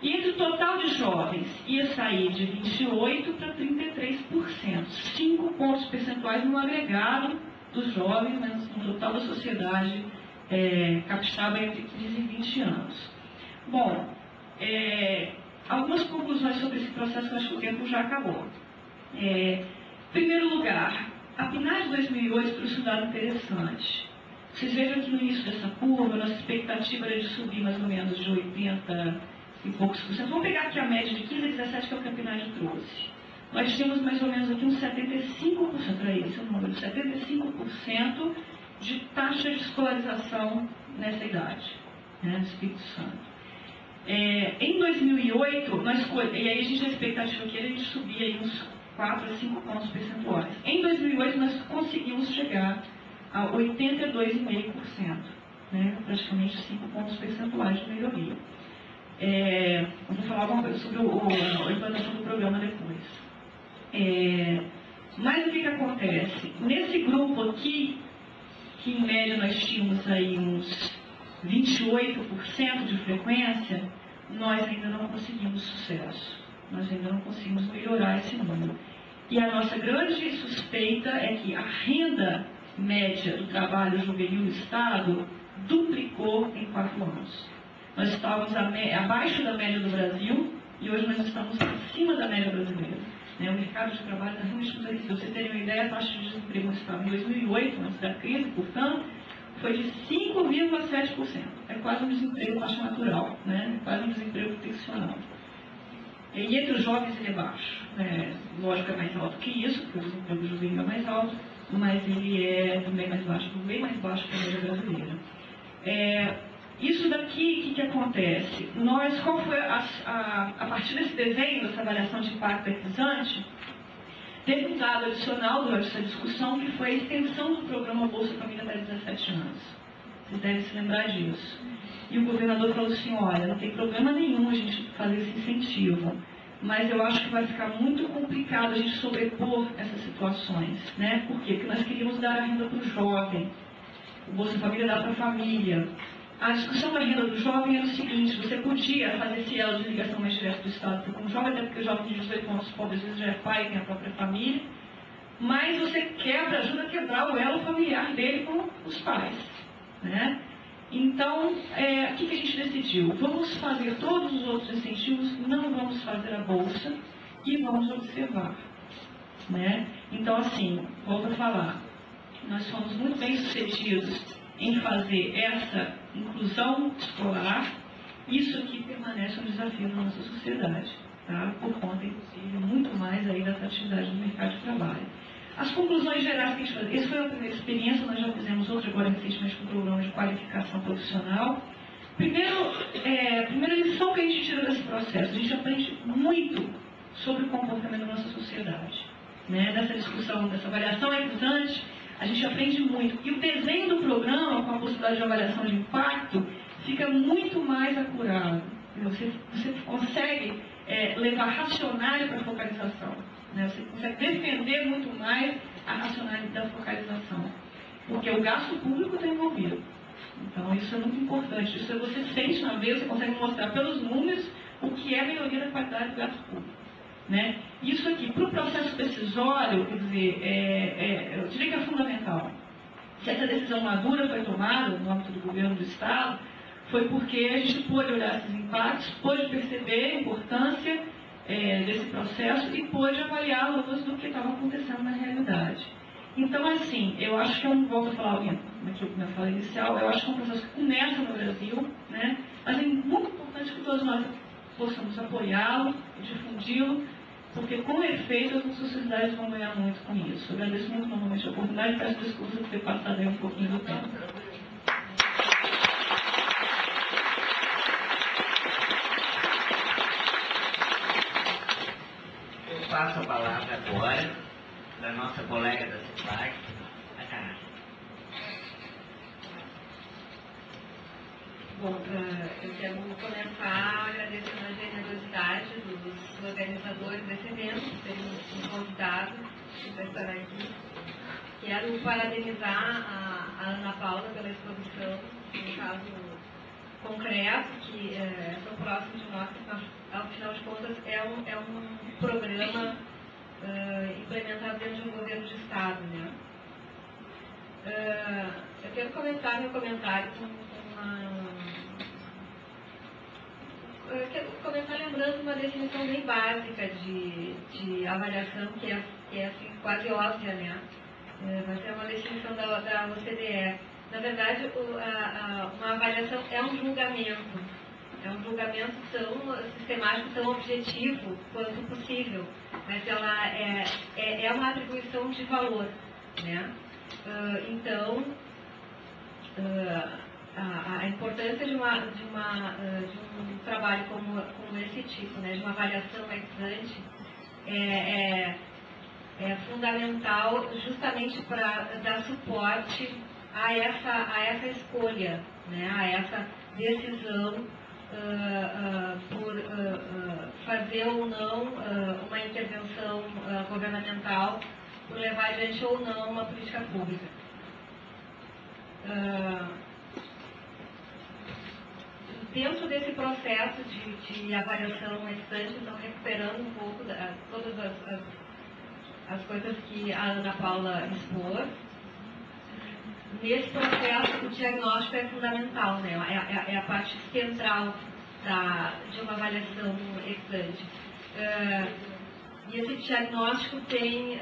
E entre o total de jovens, ia sair de 28% para 33%. 5 pontos percentuais no agregado dos jovens, mas no total da sociedade capixaba entre 15 e 20 anos. Bom, algumas conclusões sobre esse processo, que eu acho que o tempo já acabou. Em primeiro lugar, a PNAD de 2008 trouxe um dado interessante. Vocês vejam que no início dessa curva, a nossa expectativa era de subir mais ou menos de 80 e poucos por cento. Vamos pegar aqui a média de 15 a 17 que é o que a PNAD trouxe. Nós temos mais ou menos aqui uns 75%, para esse é o número, 75% de taxa de escolarização nessa idade, né, no Espírito Santo. Em 2008, e aí a gente, a expectativa aqui era de subir aí uns 4 a 5 pontos percentuais. Em 2008, nós conseguimos chegar a 82,5%, né, praticamente 5 pontos percentuais de melhoria. Eu vou falar alguma coisa sobre a implantação do programa depois. Mas o que acontece? Nesse grupo aqui, que em média nós tínhamos aí uns 28% de frequência, nós ainda não conseguimos sucesso. Nós ainda não conseguimos melhorar esse número. E a nossa grande suspeita é que a renda média do trabalho juvenil no Estado duplicou em 4 anos. Nós estávamos abaixo da média do Brasil e hoje nós estamos acima da média brasileira. O mercado de trabalho está realmente muito aquecido. Vocês terem uma ideia, a taxa de desemprego no Estado em 2008, antes da crise, portanto, foi de 5,7%. É quase um desemprego taxa natural, né? Quase um desemprego protecional. E entre os jovens ele é baixo. Lógico, é mais alto que isso, porque o desemprego juvenil é mais alto, mas ele é também mais baixo, bem mais baixo que a média brasileira. Isso daqui, o que acontece? Qual foi a partir desse desenho, dessa avaliação de impacto equizante, teve um dado adicional durante essa discussão, que foi a extensão do programa Bolsa Família até 17 anos. Vocês devem se lembrar disso. E o governador falou assim, olha, não tem problema nenhum a gente fazer esse incentivo, mas eu acho que vai ficar muito complicado a gente sobrepor essas situações. Né? Por quê? Porque nós queríamos dar a renda para o jovem, o Bolsa Família dá para a família. A discussão da renda do jovem era o seguinte, você podia fazer esse elo de ligação mais direta do Estado com o jovem, até porque o jovem de 18 anos pobres, às vezes já é pai, tem a própria família, mas você ajuda a quebrar o elo familiar dele com os pais. Né? Então, o que a gente decidiu? Vamos fazer todos os outros incentivos, não vamos fazer a Bolsa e vamos observar. Né? Então, assim, volto a falar, nós fomos muito bem sucedidos em fazer essa inclusão escolar. Isso aqui permanece um desafio na nossa sociedade, tá? Por conta, inclusive, muito mais aí da atratividade do mercado de trabalho. As conclusões gerais que a gente faz, essa foi a primeira experiência, nós já fizemos outra agora recentemente com o programa de qualificação profissional. Primeira lição que a gente tira desse processo, a gente aprende muito sobre o comportamento da nossa sociedade. Né? Dessa discussão, dessa avaliação equizante, a gente aprende muito. E o desenho do programa, com a possibilidade de avaliação de impacto, fica muito mais acurado. Você consegue levar racionalidade para a focalização. Né? Você consegue defender muito mais a racionalidade da focalização. Porque o gasto público está envolvido. Então, isso é muito importante. Isso você sente na veia, você consegue mostrar pelos números o que é a melhoria da qualidade do gasto público. Né? Isso aqui, para o processo decisório, quer dizer, eu diria que é fundamental. Se essa decisão madura foi tomada no âmbito do governo do Estado, foi porque a gente pôde olhar esses impactos, pôde perceber a importância desse processo e pôde avaliar a luz do que estava acontecendo na realidade. Então, assim, eu acho que volto a falar naquilo que eu falei inicial, eu acho que é um processo que começa no Brasil, né? Mas é muito importante que todos nós possamos apoiá-lo, difundi-lo, porque com efeito as nossas sociedades vão ganhar muito com isso. Eu agradeço muito novamente a oportunidade e peço desculpas por ter passado aí um pouquinho do tempo. Eu passo a palavra agora para a nossa colega da CEPLAG, Bom, eu quero começar agradecendo a generosidade dos organizadores desse evento, por terem me convidado para estar aqui. Quero parabenizar a Ana Paula pela exposição, um caso concreto, que é tão próximo de nós, que ao final de contas é um programa implementado dentro de um governo de Estado, né? Eu quero começar meu comentário quero começar lembrando uma definição bem básica de avaliação, que é assim, quase óbvia, né? Vai ser uma definição da OCDE. Na verdade, uma avaliação é um julgamento. É um julgamento tão sistemático, tão objetivo quanto possível. Mas ela é uma atribuição de valor, né? Então, a importância de um trabalho como esse tipo, né, de uma avaliação ex ante, é fundamental justamente para dar suporte a essa escolha, né, a essa decisão por fazer ou não uma intervenção governamental, por levar adiante ou não uma política pública. Dentro desse processo de avaliação ex ante, então recuperando um pouco todas as coisas que a Ana Paula expôs, nesse processo o diagnóstico é fundamental, né? É a parte central de uma avaliação ex ante. E esse diagnóstico tem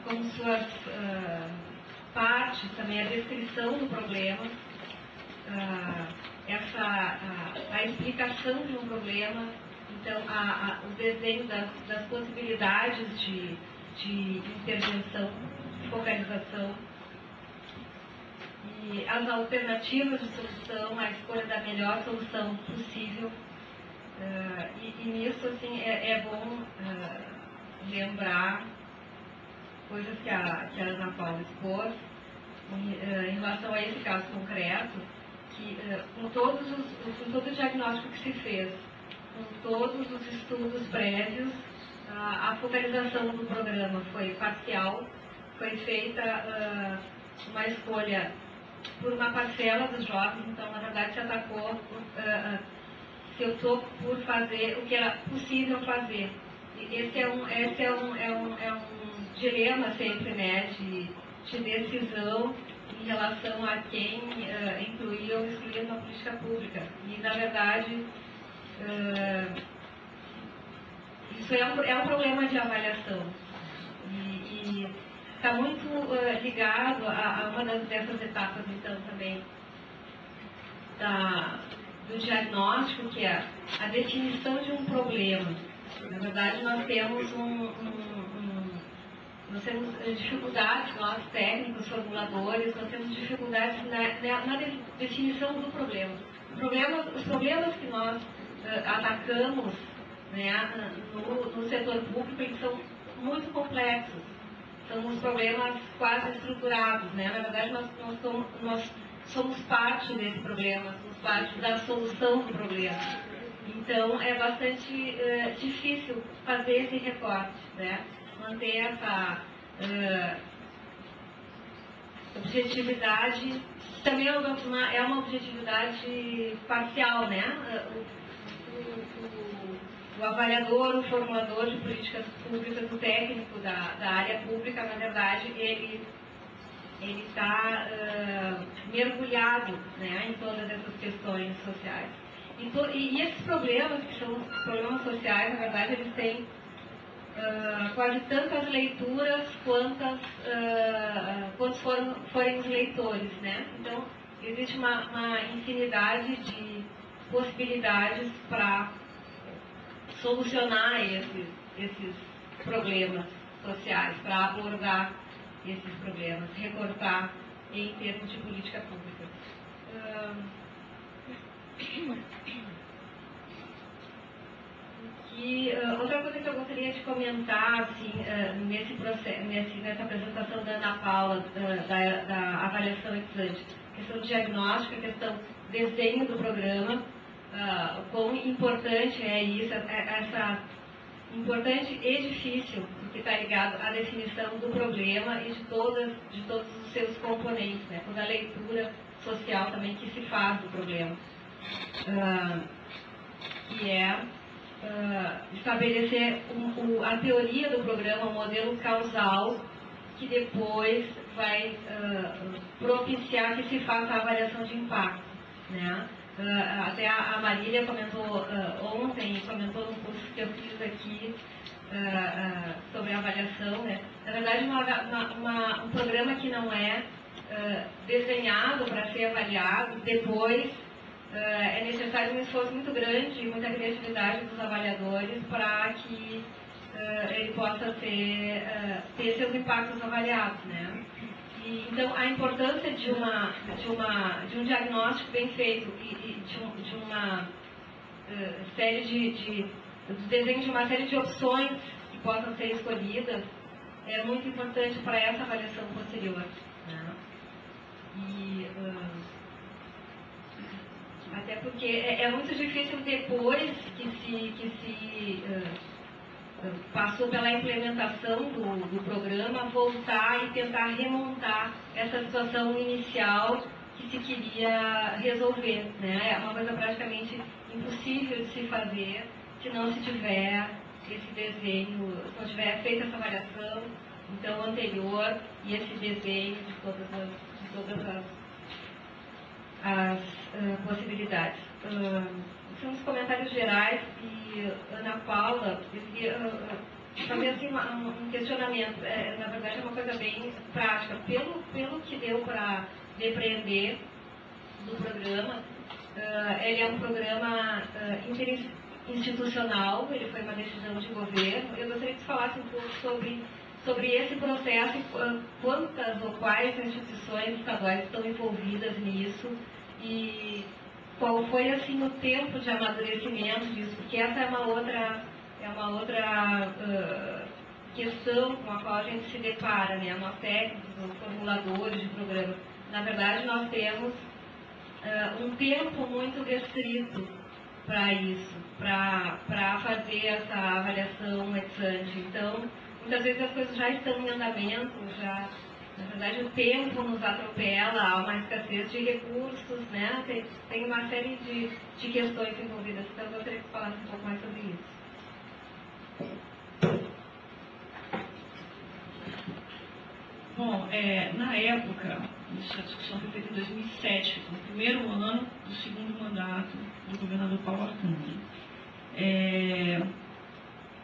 como suas partes também a descrição do problema, a explicação de um problema, então o desenho das possibilidades de intervenção, de focalização, e as alternativas de solução, a escolha da melhor solução possível. E nisso, assim, é bom lembrar coisas que a Ana Paula expôs em relação a esse caso concreto, que com todo o diagnóstico que se fez, com todos os estudos prévios, a focalização do programa foi parcial, foi feita uma escolha por uma parcela dos jovens, então na verdade se optou por fazer o que era possível fazer. Esse é um dilema sempre, né, de decisão em relação a quem incluir ou excluir uma política pública. E, na verdade, isso é um problema de avaliação. E está muito ligado a uma dessas etapas, então, também, do diagnóstico, que é a definição de um problema. Na verdade, nós temos nós temos dificuldades, nós técnicos, formuladores, nós temos dificuldades na definição do problema. Os problemas que nós atacamos, né, no setor público, eles são muito complexos. São os problemas quase estruturados, né? Na verdade, nós somos parte desse problema, somos parte da solução do problema. Então, é bastante difícil fazer esse recorte, né? Manter essa objetividade, também é uma objetividade parcial, né? O avaliador, o formulador de políticas públicas, o técnico da área pública, na verdade, ele está mergulhado, né, em todas essas questões sociais. E esses problemas, que são problemas sociais, na verdade, eles têm quase tantas leituras quantos forem os leitores, né? Então, existe uma infinidade de possibilidades para solucionar esses problemas sociais, para abordar esses problemas, recortar em termos de política pública. E outra coisa que eu gostaria de comentar, assim, nesse processo, nessa apresentação da Ana Paula, da avaliação ex-ante, questão diagnóstica, questão desenho do programa, quão importante é isso, essa importante e difícil, porque está ligado à definição do problema e de todos os seus componentes, né? Toda a leitura social também que se faz do problema. Que é estabelecer a teoria do programa, o modelo causal, que depois vai propiciar que se faça a avaliação de impacto, né? Até a Marília comentou ontem, comentou no curso que eu fiz aqui sobre a avaliação, né? Na verdade, um programa que não é desenhado para ser avaliado, depois é necessário um esforço muito grande e muita criatividade dos avaliadores para que ele possa ter seus impactos avaliados, né? E, então, a importância de um diagnóstico bem feito e de uma série de desenho de uma série de opções que possam ser escolhidas é muito importante para essa avaliação posterior, né? E até porque é muito difícil depois que se passou pela implementação do programa voltar e tentar remontar essa situação inicial que se queria resolver, né? É uma coisa praticamente impossível de se fazer se não se tiver esse desenho, se não tiver feita essa avaliação, então anterior, e esse desenho de todas as possibilidades. São os comentários gerais e Ana Paula, eu queria fazer assim, um questionamento, na verdade é uma coisa bem prática, pelo que deu para depreender do programa, ele é um programa interinstitucional, ele foi uma decisão de governo. Eu gostaria que você falasse um pouco sobre esse processo, quantas ou quais instituições estaduais estão envolvidas nisso e qual foi assim o tempo de amadurecimento disso, porque essa é uma outra questão com a qual a gente se depara, né? Nós técnicos, os formuladores de programa, na verdade nós temos um tempo muito restrito para isso, para fazer essa avaliação ex-ante. Então, muitas vezes as coisas já estão em andamento, na verdade o tempo nos atropela, há uma escassez de recursos, né? Tem uma série de questões envolvidas, então eu gostaria que você falasse um pouco mais sobre isso. Bom, na época, essa discussão foi feita em 2007, no primeiro ano do segundo mandato do governador Paulo Arcanjo.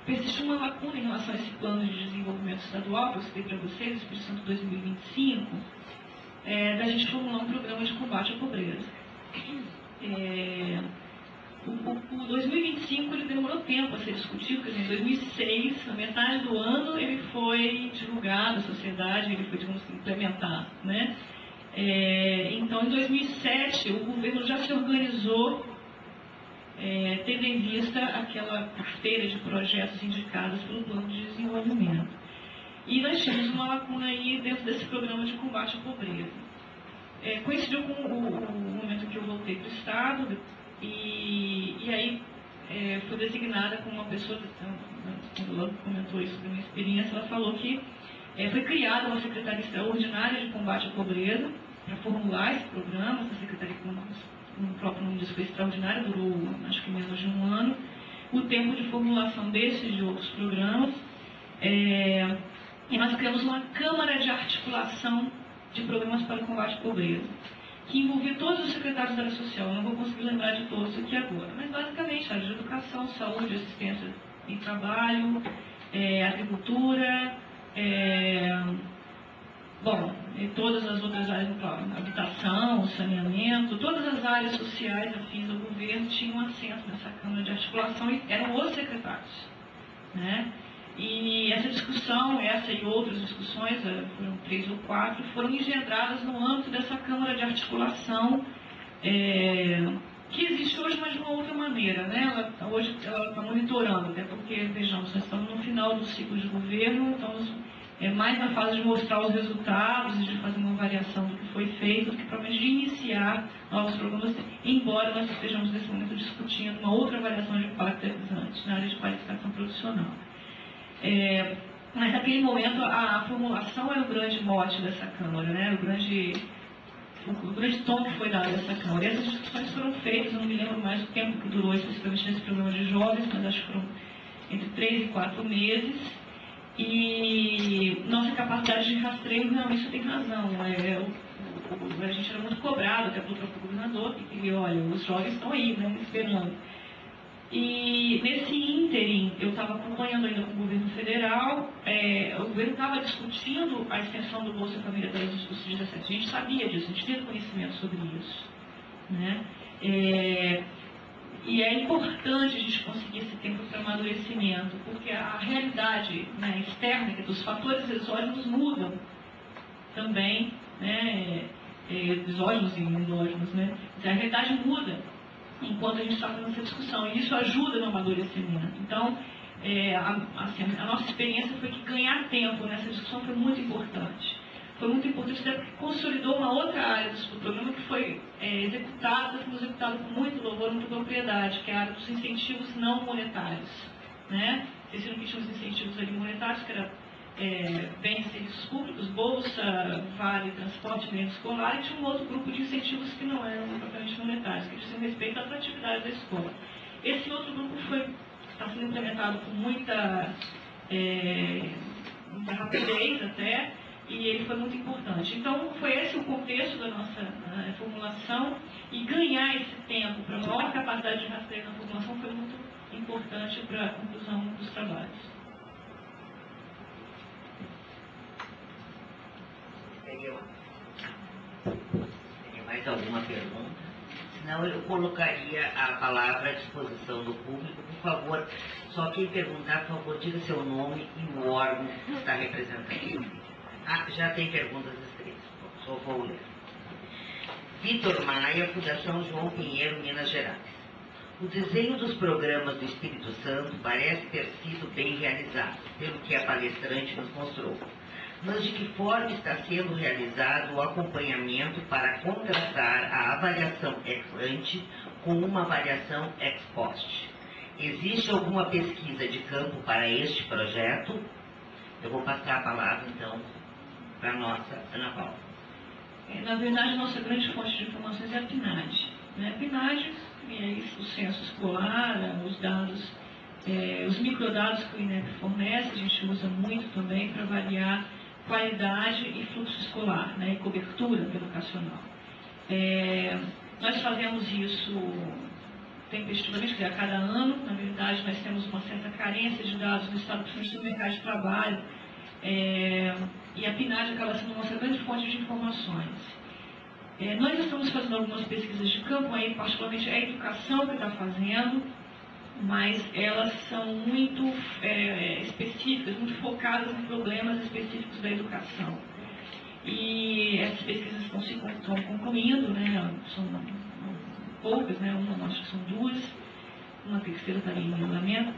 Persistiu uma lacuna em relação a esse plano de desenvolvimento estadual, que eu citei para vocês, o Espírito Santo 2025, da gente formular um programa de combate à pobreza. O 2025 ele demorou tempo a ser discutido, porque em 2006, na metade do ano, ele foi divulgado à sociedade, ele foi, digamos assim, implementado, né? Então, em 2007, o governo já se organizou, tendo em vista aquela carteira de projetos indicados pelo plano de desenvolvimento. E nós tínhamos uma lacuna aí dentro desse programa de combate à pobreza. Coincidiu com o momento em que eu voltei para o Estado, e aí foi designada como uma pessoa, quando ela comentou isso da minha experiência, ela falou que foi criada uma Secretaria Extraordinária de Combate à Pobreza para formular esse programa. Essa secretaria, como o próprio nome diz, foi extraordinária, durou acho que menos de um ano. O tempo de formulação desses e de outros programas. E nós criamos uma Câmara de Articulação de Programas para o Combate à Pobreza, que envolvia todos os secretários da área social. Eu não vou conseguir lembrar de todos aqui agora, mas basicamente área de educação, saúde, assistência em trabalho, agricultura, e todas as outras áreas, habitação, saneamento, todas as áreas sociais afins ao governo tinham assento nessa Câmara de Articulação e eram os secretários, né? E essa discussão, essa e outras discussões, foram 3 ou 4, foram engendradas no âmbito dessa Câmara de Articulação que existe hoje, mas de uma outra maneira, né? Hoje ela está monitorando, até porque, vejamos, nós estamos no final do ciclo de governo, estamos mais na fase de mostrar os resultados e de fazer uma avaliação do que foi feito, do que provavelmente de iniciar novos programas, embora nós estejamos nesse momento discutindo uma outra avaliação de impacto antes, na área de qualificação profissional. Mas naquele momento a formulação era o grande mote dessa Câmara, né? O grande tom que foi dado a essa Câmara. E essas discussões foram feitas, eu não me lembro mais o tempo que durou, especificamente nesse programa de jovens, mas acho que foram entre 3 e 4 meses. E nossa capacidade de rastreio, realmente você tem razão. A gente era muito cobrado, até pelo próprio governador, que olha, os jovens estão aí, né, esperando. E nesse ínterim, eu estava acompanhando ainda com o governo federal, o governo estava discutindo a extensão do Bolsa Família para os 17. A gente sabia disso, a gente tinha conhecimento sobre isso, né? E é importante a gente conseguir esse tempo para amadurecimento, porque a realidade, né, externa, que os fatores exógenos mudam também, né, exógenos e endógenos, né? A realidade muda enquanto a gente está fazendo essa discussão, e isso ajuda no amadurecimento. Então, a nossa experiência foi que ganhar tempo nessa discussão foi muito importante. Foi muito importante até porque consolidou uma outra área do programa que foi executada com muito louvor, muita propriedade, que é a área dos incentivos não monetários, né? Vocês viram que tinha os incentivos ali monetários, que era bens e serviços públicos, bolsa, vale, transporte, meio escolar, e tinha um outro grupo de incentivos que não eram propriamente monetários, que diziam respeito à atratividade da escola. Esse outro grupo está sendo implementado com muita rapidez até, e ele foi muito importante. Então, foi esse o contexto da nossa formulação, e ganhar esse tempo para maior capacidade de rastreio na formulação foi muito importante para a conclusão dos trabalhos. Teria mais alguma pergunta? Senão eu colocaria a palavra à disposição do público. Por favor, só quem perguntar, por favor, diga seu nome e o órgão que está representando. Já tem perguntas escritas. Só vou ler. Vitor Maia, Fundação João Pinheiro, Minas Gerais. O desenho dos programas do Espírito Santo parece ter sido bem realizado, pelo que a palestrante nos mostrou. Mas de que forma está sendo realizado o acompanhamento para contrastar a avaliação ex ante com uma avaliação ex post? Existe alguma pesquisa de campo para este projeto? Eu vou passar a palavra, então, para a nossa Ana Paula. Na verdade, a nossa grande fonte de informações é a PNAD. Né? A PNAD, o censo escolar, os dados, os microdados que o INEP fornece, a gente usa muito também para avaliar qualidade e fluxo escolar, né, e cobertura educacional. Nós fazemos isso tempestivamente, a cada ano. Na verdade, nós temos uma certa carência de dados no estado, principalmente no mercado de trabalho, e a PNAD acaba sendo a nossa grande fonte de informações. Nós estamos fazendo algumas pesquisas de campo, aí particularmente a educação que está fazendo, mas elas são muito específicas, muito focadas em problemas específicos da educação. E essas pesquisas estão concluindo, né? São poucas, né? Acho que são 2, uma terceira está em andamento.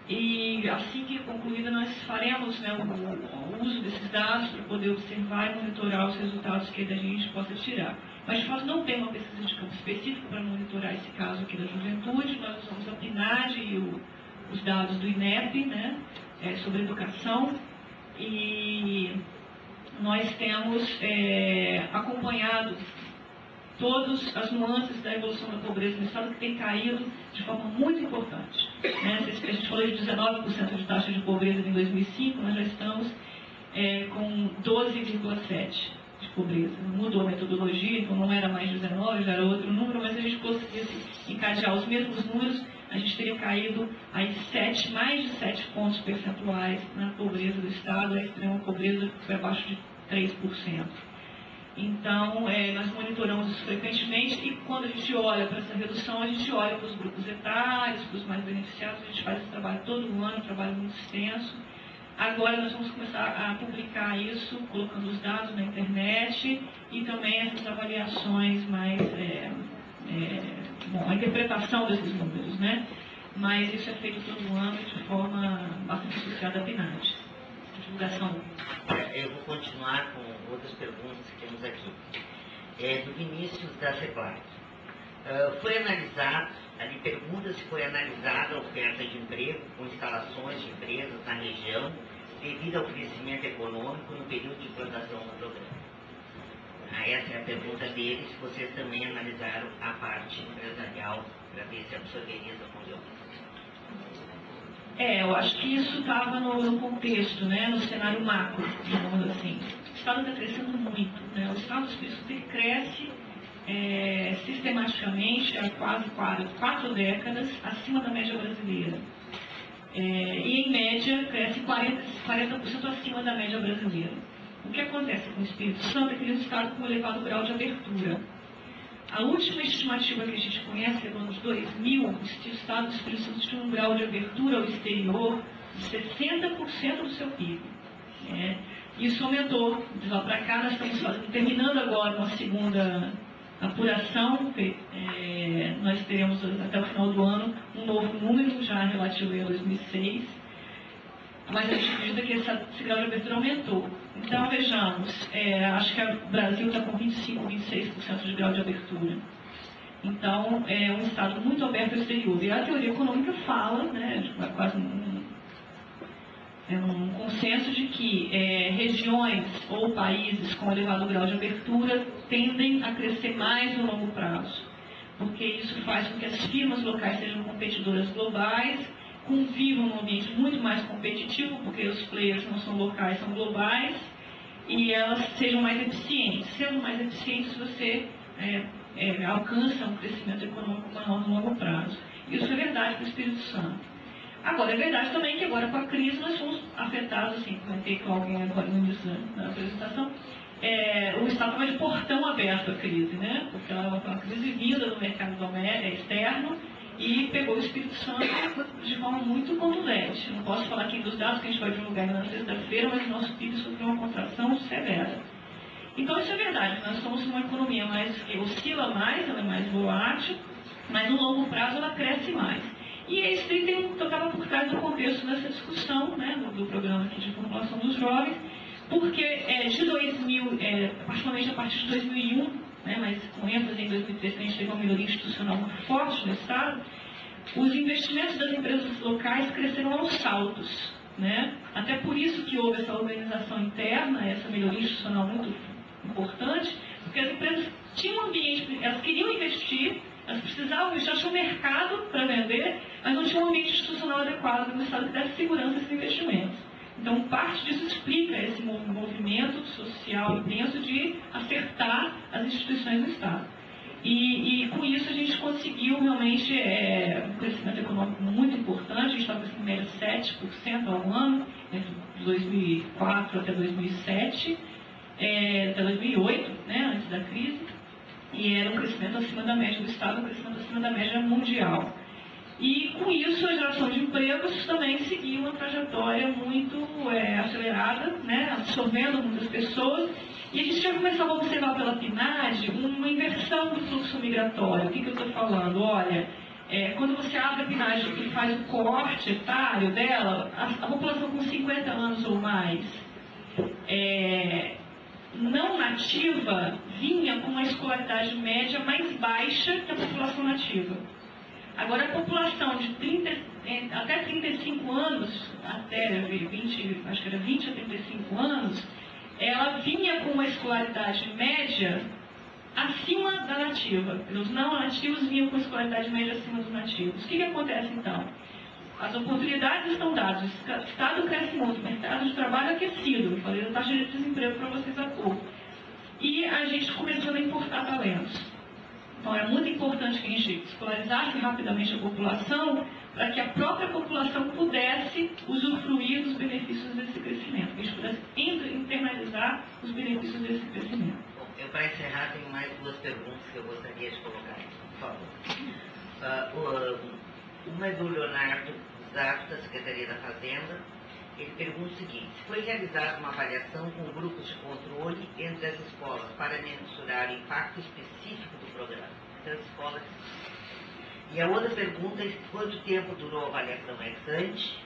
E assim que concluída, nós faremos, né, o uso desses dados para poder observar e monitorar os resultados que a gente possa tirar. Mas, de fato, não tem uma pesquisa de campo específica para monitorar esse caso aqui da juventude. Nós usamos a PNAD e os dados do INEP, né, sobre educação. E nós temos acompanhado todas as nuances da evolução da pobreza no Estado, que tem caído de forma muito importante. Né? A gente falou de 19% de taxa de pobreza em 2005, nós já estamos com 12,7% de pobreza. Mudou a metodologia, então não era mais 19, já era outro número, mas se a gente conseguisse encadear os mesmos números, a gente teria caído aí mais de 7 pontos percentuais na pobreza do Estado, a extrema pobreza que foi abaixo de 3%. Então, nós monitoramos isso frequentemente, e quando a gente olha para essa redução, a gente olha para os grupos etários, para os mais beneficiados. A gente faz esse trabalho todo ano, um trabalho muito extenso. Agora nós vamos começar a publicar isso, colocando os dados na internet, e também essas avaliações mais a interpretação desses números, né? Mas isso é feito todo ano de forma bastante associada à PNAD. Divulgação. Eu vou continuar com outras perguntas que temos aqui. Do Vinícius da CEPLAC. Foi analisado, ali pergunta se foi analisada a oferta de emprego com instalações de empresas na região devido ao crescimento econômico no período de implantação do programa. Essa é a pergunta deles, se vocês também analisaram a parte empresarial para ver se absorveria essa função. Eu acho que isso estava no contexto, né, no cenário macro, digamos assim. O Estado está crescendo muito, né? O Estado do Espírito Santo cresce sistematicamente há quase 4 décadas acima da média brasileira. E, em média, cresce 40% acima da média brasileira. O que acontece com o Espírito Santo é que ele é um Estado com um elevado grau de abertura. A última estimativa que a gente conhece, é do ano de 2000, o Estado do Espírito Santo tinha um grau de abertura ao exterior de 60% do seu PIB. Isso aumentou de lá para cá. Nós estamos terminando agora uma segunda apuração. Nós teremos até o final do ano um novo número já relativo a 2006. Mas a gente acredita que esse grau de abertura aumentou. Então, vejamos, acho que o Brasil está com 25%, 26% de grau de abertura. Então, é um Estado muito aberto ao exterior. E a teoria econômica fala, né, quase um consenso de que regiões ou países com elevado grau de abertura tendem a crescer mais no longo prazo, porque isso faz com que as firmas locais sejam competidoras globais, convivam num ambiente muito mais competitivo, porque os players não são locais, são globais, e elas sejam mais eficientes. Sendo mais eficientes, você alcança um crescimento econômico maior no longo prazo. Isso é verdade para o Espírito Santo. Agora, é verdade também que agora com a crise nós fomos afetados, assim, comentei com alguém agora no início da apresentação, o Estado estava de portão aberto à crise, né? Porque ela foi uma crise vinda do mercado externo e pegou o Espírito Santo de forma muito contundente. Não posso falar aqui dos dados que a gente vai divulgar na sexta-feira, mas o nosso PIB sofreu uma contração severa. Então, isso é verdade. Nós somos uma economia que oscila mais, ela é mais volátil, mas no longo prazo ela cresce mais. E a Espírito estava por trás do contexto dessa discussão, né, do programa aqui de formulação dos jovens, porque de 2000, particularmente a partir de 2001, né, mas com ênfase em 2003, que a gente teve uma melhoria institucional muito forte no Estado, os investimentos das empresas locais cresceram aos saltos, né? Até por isso que houve essa organização interna, essa melhoria institucional muito importante, porque as empresas tinham um ambiente, elas queriam investir, elas precisavam investir, elas tinham mercado para vender, mas não tinham um ambiente institucional adequado no Estado que desse segurança a esses investimentos. Então, parte disso explica esse movimento social intenso de acertar as instituições do Estado. E com isso a gente conseguiu realmente um crescimento econômico muito importante. A gente estava com média 7% ao ano, entre 2004 até 2007, até 2008, né, antes da crise. E era um crescimento acima da média do Estado, um crescimento acima da média mundial. E com isso a geração de empregos também seguiu uma trajetória muito acelerada, né, absorvendo muitas pessoas. E a gente já começava a observar pela PNAD uma inversão do fluxo migratório. O que eu estou falando? Olha, quando você abre a PNAD e faz o corte etário dela, a população com 50 anos ou mais não nativa vinha com uma escolaridade média mais baixa que a população nativa. Agora, a população de até 35 anos, até 20, acho que era 20 a 35 anos, ela vinha com uma escolaridade média acima da nativa. Os não nativos vinham com escolaridade média acima dos nativos. O que acontece, então? As oportunidades estão dadas, o Estado cresce muito, o mercado de trabalho aquecido, eu falei da taxa de desemprego para vocês há pouco. E a gente começou a importar talentos. Então, era muito importante que a gente escolarizasse rapidamente a população para que a própria população pudesse usufruir dos benefícios desse crescimento, que a gente pudesse internalizar os benefícios desse crescimento. Bom, eu para encerrar tenho mais 2 perguntas que eu gostaria de colocar aqui, por favor. Uma é do Leonardo Zato, da Secretaria da Fazenda. Ele pergunta o seguinte: foi realizada uma avaliação com grupos de controle entre as escolas para mensurar o impacto específico do programa? Então, as escolas E a outra pergunta é quanto tempo durou a avaliação ex-ante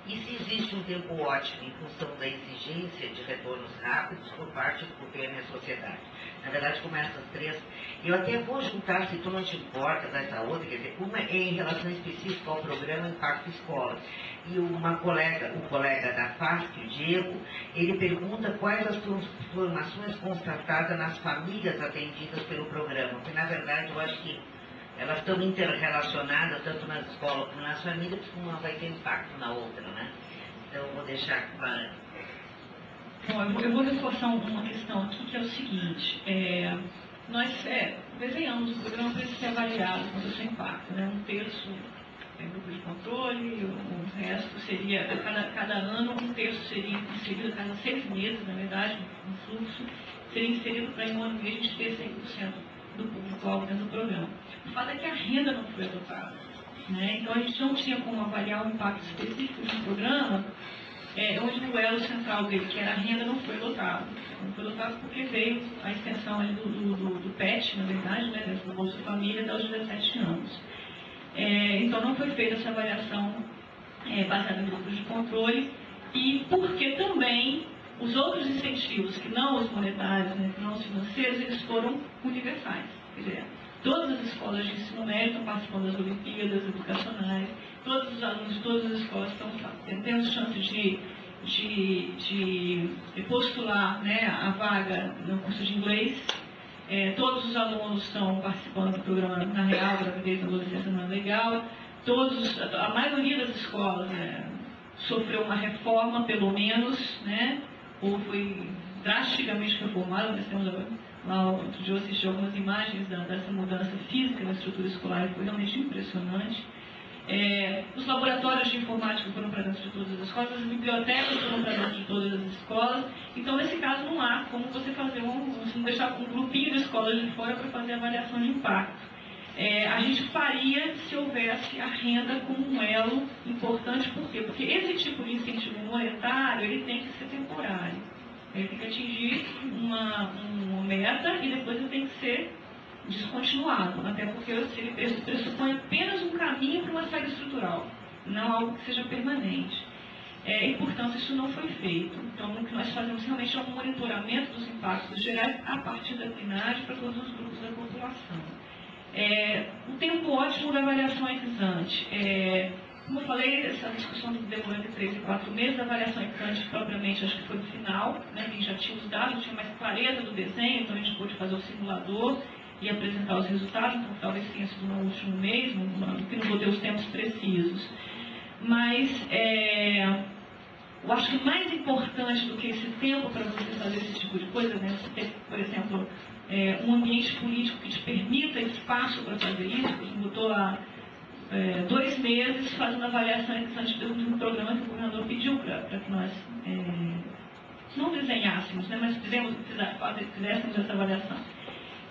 e se existe um tempo ótimo em função da exigência de retornos rápidos por parte do governo e da sociedade. Na verdade, como essas três, eu até vou juntar, se tu não te importa, dessa outra, quer dizer, uma é em relação específica ao programa Impacto Escola. E o colega da FASC, o Diego, ele pergunta quais as transformações constatadas nas famílias atendidas pelo programa, porque na verdade eu acho que elas estão interrelacionadas, tanto nas escolas como nas famílias, porque uma vai ter impacto na outra, né? Então eu vou deixar para... Bom, eu vou reforçar uma questão aqui, que é o seguinte, nós desenhamos o programa para ele ser avaliado quando o seu impacto, né? Um terço é grupo de controle, o resto seria, cada ano, um terço seria inserido, a cada 6 meses, na verdade, um fluxo, seria inserido para em um ano e meio a gente ter 100% do público-alvo dentro do programa. O fato é que a renda não foi adotada, né? Então a gente não tinha como avaliar o impacto específico de um programa onde o elo central dele, que era a renda, não foi adotado. Não foi adotado porque veio a extensão ali do PET, na verdade, né, do Bolsa Família, aos 17 anos. Então não foi feita essa avaliação baseada em grupos de controle, e porque também os outros incentivos, que não os monetários, né, que não os financeiros, eles foram universais. Quer dizer, todas as escolas de ensino médio estão participando das Olimpíadas educacionais, todos os alunos de todas as escolas estão tendo chance de postular, né, a vaga no curso de inglês. Todos os alunos estão participando do programa Na Real, Gravidez, Adolescência Não é Legal. A maioria das escolas sofreu uma reforma, pelo menos, né, ou foi drasticamente reformada. Nós temos lá, outro dia eu assisti algumas imagens dessa mudança física na estrutura escolar, e foi realmente impressionante. Os laboratórios de informática foram para dentro de todas as escolas, as bibliotecas foram para dentro de todas as escolas. Então, nesse caso, não há como você fazer não deixar um grupinho de escolas de fora para fazer avaliação de impacto. A gente faria se houvesse a renda como um elo importante. Por quê? Porque esse tipo de incentivo monetário, ele tem que ser temporário. Ele tem que atingir uma meta e depois ele tem que ser descontinuado, até porque ele pressupõe apenas um caminho para uma saída estrutural, não algo que seja permanente. E, portanto, isso não foi feito. Então, o que nós fazemos realmente é um monitoramento dos impactos gerais a partir da PNAD para todos os grupos da população. O tempo ótimo da avaliação ex-ante. Como eu falei, essa discussão demorou entre 3 e 4 meses, a avaliação ex-ante propriamente acho que foi no final, né, a gente já tinha os dados, tinha mais clareza do desenho, então a gente pôde fazer o simulador e apresentar os resultados, então talvez tenha sido no último mês, que não vou ter os tempos precisos. Mas eu acho que mais importante do que esse tempo para você fazer esse tipo de coisa, né, você ter, por exemplo, um ambiente político que te permita espaço para fazer isso. A gente botou lá 2 meses fazendo avaliação antes de um programa que o governador pediu para que nós não desenhássemos, né, mas fizéssemos essa avaliação,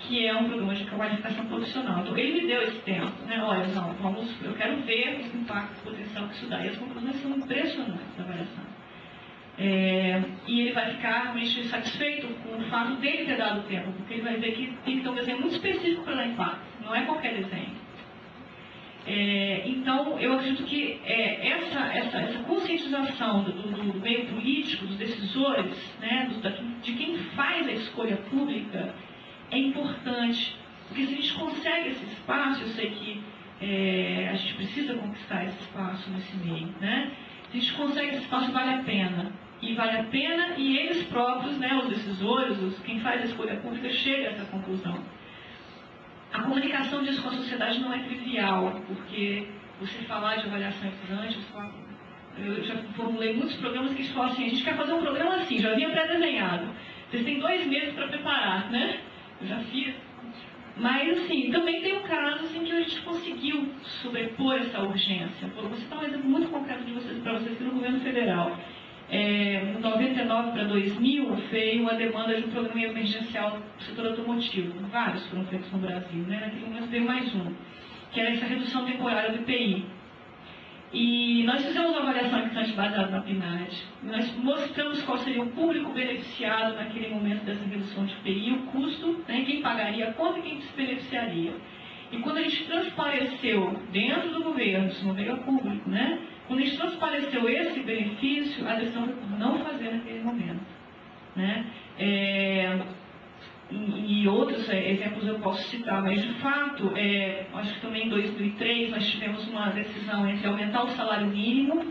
que é um programa de qualificação profissional. Então, ele me deu esse tempo, né? Olha, não, eu quero ver o impacto potencial que isso dá. E as conclusões são impressionantes da avaliação. E ele vai ficar realmente satisfeito com o fato dele ter dado tempo, porque ele vai ver que tem que ter um desenho muito específico para dar impacto, não é qualquer desenho. Então, eu acredito que essa conscientização do meio político, dos decisores, né, de quem faz a escolha pública, é importante, porque se a gente consegue esse espaço, eu sei que a gente precisa conquistar esse espaço nesse meio, né? Se a gente consegue esse espaço, vale a pena. E vale a pena, e eles próprios, né, os decisores, quem faz a escolha pública, chega a essa conclusão. A comunicação disso com a sociedade não é trivial, porque você falar de avaliação ex-ante, eu já formulei muitos programas que falam assim, a gente quer fazer um programa assim, já vinha pré-desenhado. Vocês têm 2 meses para preparar, né? Eu já fiz. Mas, assim, também tem casos em que a gente conseguiu sobrepor essa urgência. Vou citar um exemplo muito concreto para vocês que no governo federal. Em 99 para 2000, veio a demanda de um programa emergencial do setor automotivo. Vários foram feitos no Brasil, né? Naquele momento veio mais um, que era essa redução temporária do IPI. E nós fizemos uma avaliação ex-ante baseada na PNAD. Nós mostramos qual seria o público beneficiado naquele momento dessa redução de IPI, o custo, né, quem pagaria a conta e quem se beneficiaria. E quando a gente transpareceu dentro do governo, isso não veio a público, né? Quando a gente transpareceu esse benefício, a decisão foi por não fazer naquele momento, né? E outros exemplos eu posso citar, mas de fato, acho que também em 2003 nós tivemos uma decisão entre aumentar o salário mínimo,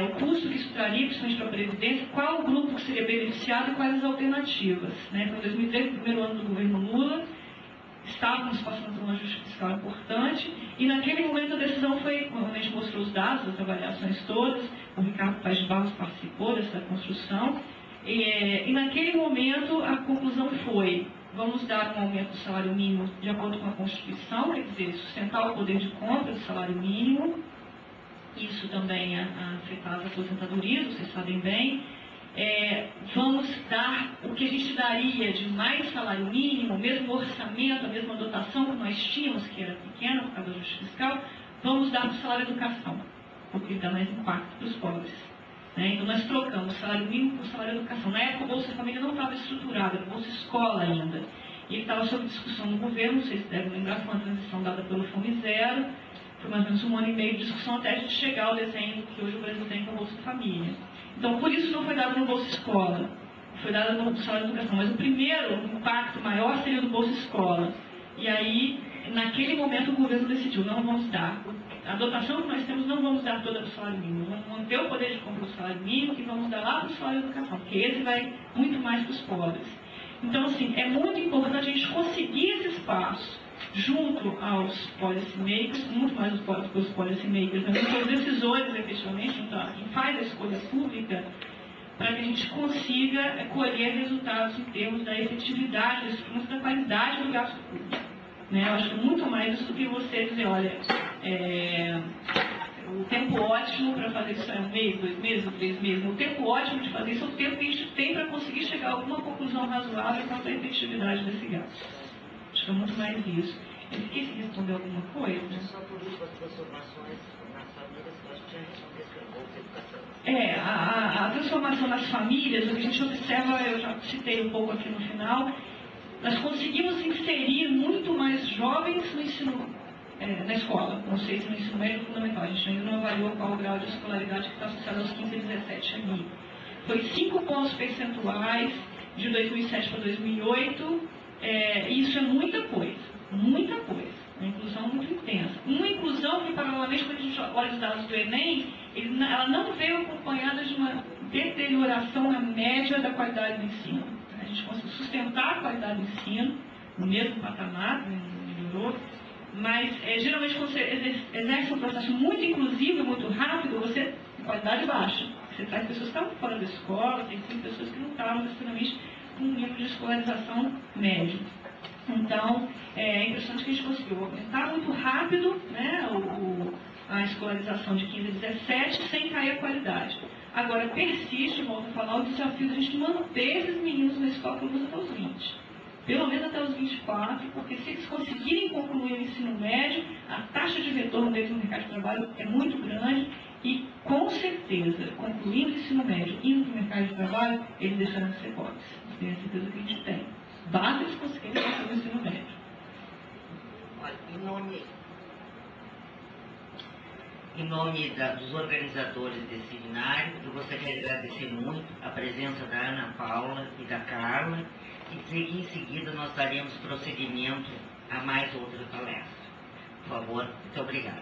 o custo que isso traria, principalmente para a Previdência, qual o grupo que seria beneficiado e quais as alternativas. Né? Foi em 2003, no primeiro ano do governo Lula, estávamos passando por um ajuste fiscal importante, e naquele momento a decisão foi, quando a gente mostrou os dados, as avaliações todas, o Ricardo Paes de Barros participou dessa construção, e naquele momento a conclusão foi: vamos dar um aumento do salário mínimo de acordo com a Constituição, quer dizer, sustentar o poder de compra do salário mínimo, isso também afetava as aposentadorias, vocês sabem bem. Vamos dar o que a gente daria de mais salário mínimo, o mesmo orçamento, a mesma dotação que nós tínhamos, que era pequena por causa do ajuste fiscal, vamos dar para o salário educação, porque dá mais impacto para os pobres. Então nós trocamos o salário mínimo por salário educação. Na época o Bolsa Família não estava estruturado, era o Bolsa Escola ainda. E ele estava sob discussão no governo, vocês devem lembrar, foi uma transição dada pelo Fome Zero, foi mais ou menos 1 ano e meio de discussão até a gente chegar ao desenho que hoje o Brasil tem com o Bolsa Família. Então por isso não foi dado no Bolsa Escola, foi dado no salário educação. Mas o primeiro impacto maior seria do Bolsa Escola. E aí, naquele momento, o governo decidiu: não vamos dar. A dotação que nós temos não vamos dar toda para o salário mínimo. Vamos manter o poder de compra do salário mínimo e vamos dar lá para o salário educação, porque esse vai muito mais para os pobres. Então, assim, é muito importante a gente conseguir esse espaço junto aos policymakers, muito mais os policymakers, mas junto aos decisores, efetivamente, junto a quem faz a escolha pública, para que a gente consiga colher resultados em termos da efetividade desse fundo, da qualidade do gasto público. Eu acho que muito mais isso do que você dizer: olha, o tempo ótimo para fazer isso é 1 mês, 2 meses, 3 meses. O tempo ótimo de fazer isso é o tempo que a gente tem para conseguir chegar a alguma conclusão razoável quanto à efetividade desse gasto. Acho que é muito mais isso. Eu esqueci de responder alguma coisa. Só por isso as transformações nas famílias, eu acho que tinha respondido a educação. A transformação nas famílias, o que a gente observa, eu já citei um pouco aqui no final, nós conseguimos inserir muito mais jovens no ensino, na escola, não sei se no ensino médio ou fundamental, a gente ainda não avaliou qual o grau de escolaridade que está associado aos 15 e 17 ali. Foi 5 pontos percentuais de 2007 para 2008, e isso é muita coisa, uma inclusão muito intensa. Uma inclusão que, paralelamente, quando a gente olha os dados do Enem, ela não veio acompanhada de uma deterioração na média da qualidade do ensino. A gente conseguiu sustentar a qualidade do ensino, no mesmo patamar, melhorou, mas geralmente quando você exerce um processo muito inclusivo e muito rápido, você tem qualidade baixa. Você traz pessoas que estavam fora da escola, tem pessoas que não estavam necessariamente com um nível de escolarização médio. Então, é impressionante que a gente conseguiu aumentar muito rápido, né, a escolarização de 15 a 17 sem cair a qualidade. Agora, persiste, volto a falar, o desafio de a gente manter esses meninos na escola pelo menos até os 20. Pelo menos até os 24, porque se eles conseguirem concluir o ensino médio, a taxa de retorno deles no mercado de trabalho é muito grande e, com certeza, concluindo o ensino médio e indo para o mercado de trabalho, eles deixarão de ser pobres. Tenho a certeza que a gente tem. Basta eles conseguirem concluir o ensino médio. Olha, em nome dos organizadores desse seminário, eu gostaria de agradecer muito a presença da Ana Paula e da Carla e dizer que em seguida nós daremos prosseguimento a mais outra palestra. Por favor, muito obrigada.